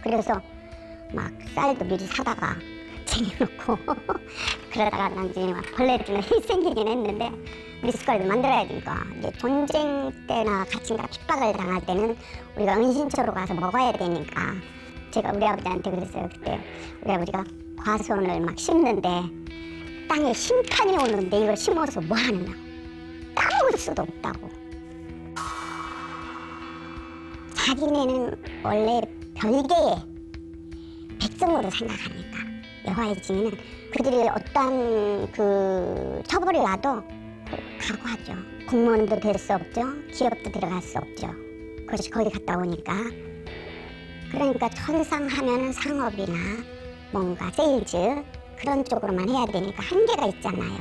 그래서 막 쌀도 미리 사다가 쟁여놓고 그러다가 나중에 막 벌레들은 생기긴 했는데 미숫가루를 만들어야 되니까 이제 전쟁 때나 가침과 핍박을 당할 때는 우리가 은신처로 가서 먹어야 되니까 제가 우리 아버지한테 그랬어요. 그때 우리 아버지가 과수원을 막 심는데 땅에 심판이 오는데 이걸 심어서 뭐 하느냐, 따먹을 수도 없다고. 자기네는 원래 별개의 백성으로 생각하니까 여호와의 증인은 그들이 어떠한 그 처벌을 와도 각오하죠. 공무원도 될 수 없죠. 기업도 들어갈 수 없죠. 그것이 거기 갔다 오니까. 그러니까 천상하면은 상업이나 뭔가 세일즈 그런 쪽으로만 해야 되니까 한계가 있잖아요.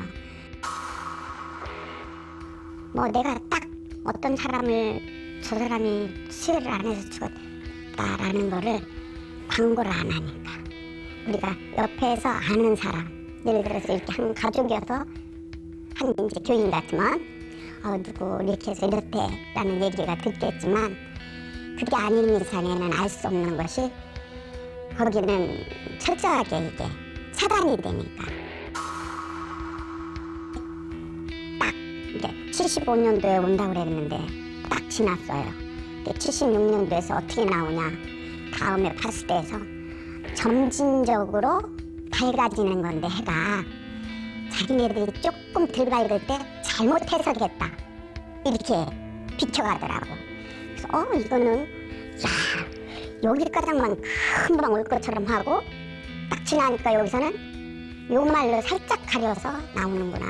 뭐 내가 딱 어떤 사람을 저 사람이 수혈을 안 해서 죽었다라는 거를 광고를 안 하니까 우리가 옆에서 아는 사람, 예를 들어서 이렇게 한 가족이어서 한 이제 교인 같으면 누구 이렇게 해서 이렇대라는 얘기가 듣겠지만 그게 아닌 이상에는 알 수 없는 것이 거기는 철저하게 이게 차단이 되니까 딱 이제 75년도에 온다고 그랬는데 딱 지났어요. 76년도에서 어떻게 나오냐, 다음에 파스대에서 점진적으로 밝아지는 건데 해가 자기네들이 조금 덜 밝을 때 잘못 해석했다 이렇게 비춰가더라고. 그래서 이거는 여기까지만 금방 올 것처럼 하고 딱 지나니까 여기서는 요 말로 살짝 가려서 나오는구나.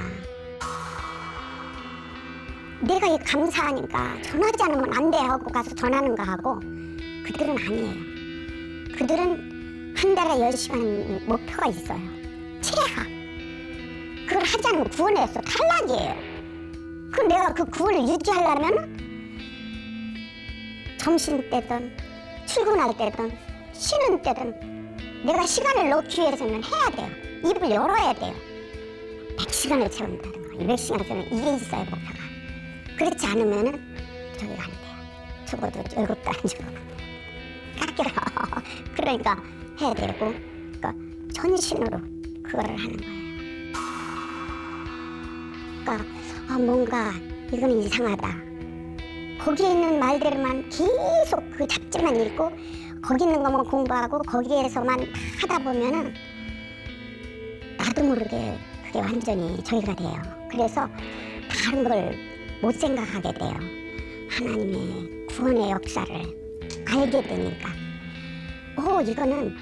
내가 감사하니까 전하지 않으면 안 돼 하고 가서 전하는 거 하고 그들은 아니에요. 그들은 한 달에 10시간 목표가 있어요. 최하. 그걸 하지 않으면 구원에서 탈락이에요. 그럼 내가 그 구원을 유지하려면 점심 때든 출근할 때든 쉬는 때든 내가 시간을 넣기 위해서는 해야 돼요. 입을 열어야 돼요. 100시간을 채운다든가 200시간을 채우는 이게 있어요, 목표가. 그렇지 않으면은 저기가 안 돼요. 죽어도 월급도 안 주고 깎여요. 그러니까 해야 되고, 그러니까 전신으로 그거를 하는 거예요. 그러니까 뭔가 이거는 이상하다. 거기에 있는 말들만 계속 그 잡지만 읽고 거기 있는 것만 공부하고 거기에서만 하다 보면은 나도 모르게 그게 완전히 저기가 돼요. 그래서 다른 걸 못 생각하게 돼요. 하나님의 구원의 역사를 알게 되니까 이거는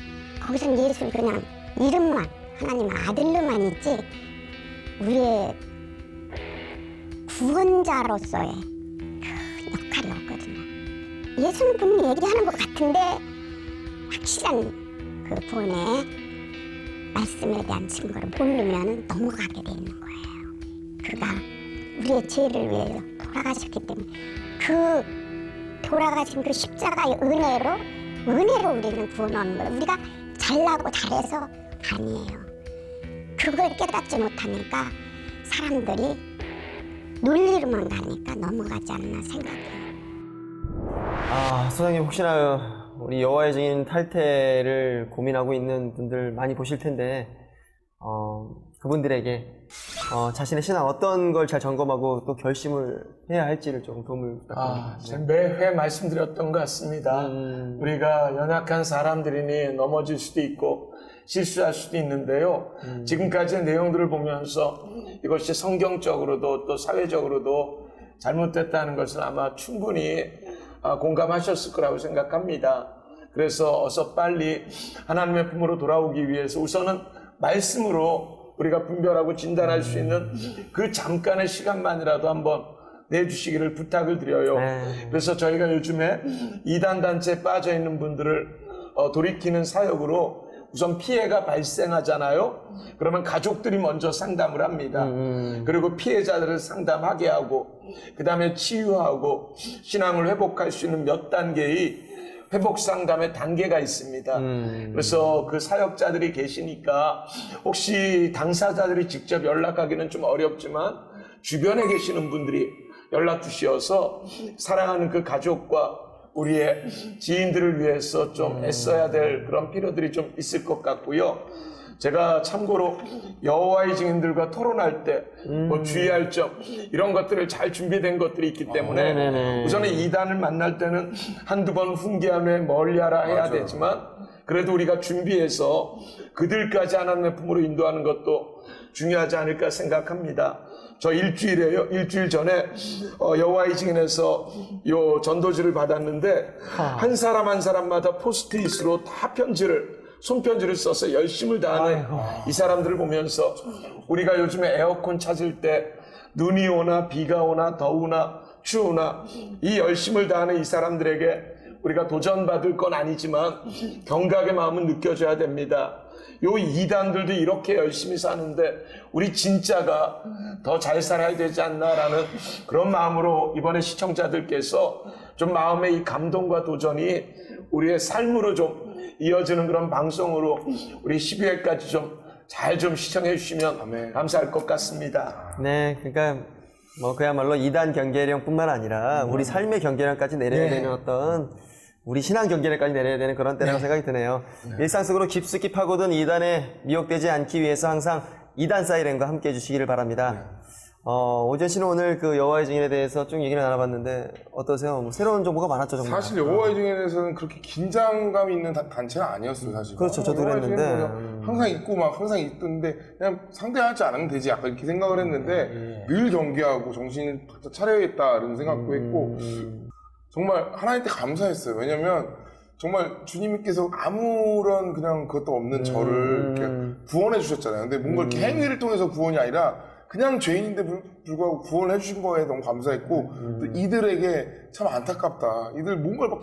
거기서 예수 그냥 이름만 하나님 아들로만 있지 우리의 구원자로서의 그 역할이 없거든요. 예수는 분명히 얘기하는 것 같은데 확실한 그 구원의 말씀에 대한 증거를 모르면 넘어가게 돼 있는 거예요. 그가 우리의 죄를 위해서 돌아가셨기 때문에 그 돌아가신 그 십자가의 은혜로 우리는 구원 얻는 거예요. 우리가 잘나고 잘해서 아니에요. 그걸 깨닫지 못하니까 사람들이 논리로만 가니까 넘어가지 않나 생각해요. 소장님 혹시나 우리 여호와의 증인 탈퇴를 고민하고 있는 분들 많이 보실 텐데 그분들에게 자신의 신앙 어떤 걸 잘 점검하고 또 결심을 해야 할지를 좀 도움을 부탁드립니다. 제가 매회 말씀드렸던 것 같습니다. 우리가 연약한 사람들이니 넘어질 수도 있고 실수할 수도 있는데요. 지금까지의 내용들을 보면서 이것이 성경적으로도 또 사회적으로도 잘못됐다는 것을 아마 충분히 공감하셨을 거라고 생각합니다. 그래서 어서 빨리 하나님의 품으로 돌아오기 위해서 우선은 말씀으로 우리가 분별하고 진단할 수 있는 그 잠깐의 시간만이라도 한번 내주시기를 부탁을 드려요. 그래서 저희가 요즘에 이단 단체에 빠져 있는 분들을 돌이키는 사역으로 우선 피해가 발생하잖아요. 그러면 가족들이 먼저 상담을 합니다. 그리고 피해자들을 상담하게 하고 그 다음에 치유하고 신앙을 회복할 수 있는 몇 단계의 회복 상담의 단계가 있습니다. 그래서 그 사역자들이 계시니까 혹시 당사자들이 직접 연락하기는 좀 어렵지만 주변에 계시는 분들이 연락 주시어서 사랑하는 그 가족과 우리의 지인들을 위해서 좀 애써야 될 그런 필요들이 좀 있을 것 같고요. 제가 참고로 여호와의 증인들과 토론할 때 뭐 주의할 점 이런 것들을 잘 준비된 것들이 있기 때문에 우선은 이단을 만날 때는 한두 번 훈계하며 멀리하라 해야 되지만 그래도 우리가 준비해서 그들까지 하나님의 품으로 인도하는 것도 중요하지 않을까 생각합니다. 저 일주일 전에 여호와의 증인에서 요 전도지를 받았는데 한 사람 한 사람마다 포스트잇으로 다 손편지를 써서 열심을 다하는 이 사람들을 보면서 우리가 요즘에 에어컨 찾을 때 눈이 오나 비가 오나 더우나 추우나 이 열심을 다하는 이 사람들에게 우리가 도전받을 건 아니지만 경각의 마음은 느껴져야 됩니다. 요 이단들도 이렇게 열심히 사는데 우리 진짜가 더 잘 살아야 되지 않나라는 그런 마음으로 이번에 시청자들께서 좀 마음의 이 감동과 도전이 우리의 삶으로 좀 이어지는 그런 방송으로 우리 12회까지 좀 잘 좀 시청해 주시면 감사할 것 같습니다. 네, 그러니까 그야말로 이단 경계령뿐만 아니라 우리 삶의 경계령까지 내려야 되는 어떤 우리 신앙 경계령까지 내려야 되는 그런 때라고 생각이 드네요. 일상 속으로 깊숙이 파고든 이단에 미혹되지 않기 위해서 항상 이단 사이렌과 함께 해주시기를 바랍니다. 오전 씨는 오늘 그 여호와의 증인에 대해서 쭉 얘기를 나눠봤는데 어떠세요? 새로운 정보가 많았죠, 정말. 사실 여호와의 증인에 대해서는 그렇게 긴장감 있는 단체가 아니었어요, 사실. 그렇죠, 저도 그랬는데. 항상 있고 항상 있던데 그냥 상대하지 않으면 되지 약간 이렇게 생각을 했는데 늘 경계하고 정신을 바짝 차려야겠다 이런 생각도 했고 정말 하나님께 감사했어요. 왜냐면 정말 주님께서 아무런 그냥 그것도 없는 저를 이렇게 구원해 주셨잖아요. 근데 뭔가 이렇게 행위를 통해서 구원이 아니라 그냥 죄인인데 불구하고 구원을 해주신 거에 너무 감사했고 또 이들에게 참 안타깝다. 이들 뭔가를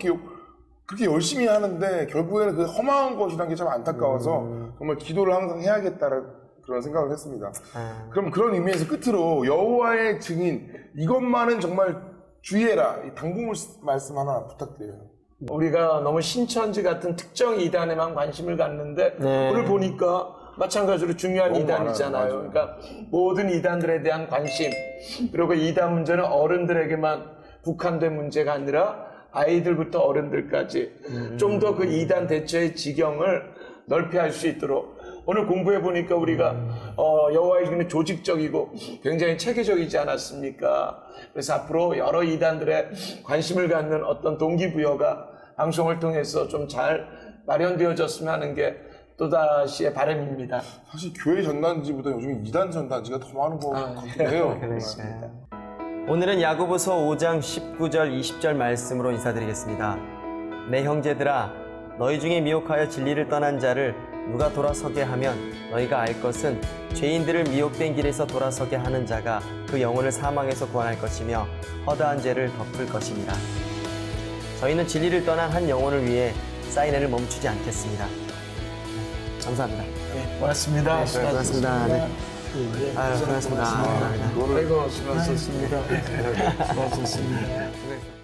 그렇게 열심히 하는데 결국에는 그 허망한 것이라는 게 참 안타까워서 정말 기도를 항상 해야겠다는 그런 생각을 했습니다. 그럼 그런 의미에서 끝으로 여호와의 증인 이것만은 정말 주의해라. 이 당부물 말씀 하나 부탁드려요. 우리가 너무 신천지 같은 특정 이단에만 관심을 갖는데 오늘 보니까 마찬가지로 중요한 너무 이단이잖아요. 많아요. 그러니까 모든 이단들에 대한 관심, 그리고 이단 문제는 어른들에게만 국한된 문제가 아니라 아이들부터 어른들까지 좀 더 그 이단 대처의 지경을 넓게 할 수 있도록 오늘 공부해 보니까 우리가 여호와의 증인은 조직적이고 굉장히 체계적이지 않았습니까? 그래서 앞으로 여러 이단들의 관심을 갖는 어떤 동기부여가 방송을 통해서 좀 잘 마련되어졌으면 하는 게 또다시의 바람입니다. 사실 교회 전단지보다 요즘 이단 전단지가 더 많은 것 같기도 해요. 그렇습니다. 오늘은 야고보서 5장 19절 20절 말씀으로 인사드리겠습니다. 내 형제들아 너희 중에 미혹하여 진리를 떠난 자를 누가 돌아서게 하면 너희가 알 것은 죄인들을 미혹된 길에서 돌아서게 하는 자가 그 영혼을 사망에서 구원할 것이며 허다한 죄를 덮을 것입니다. 저희는 진리를 떠난 한 영혼을 위해 사인회를 멈추지 않겠습니다. 감사합니다. 네, 고맙습니다. 수고하셨습니다. 네. 아유, 수고하셨습니다. 아이고, 수고하셨습니다. 수고하셨습니다.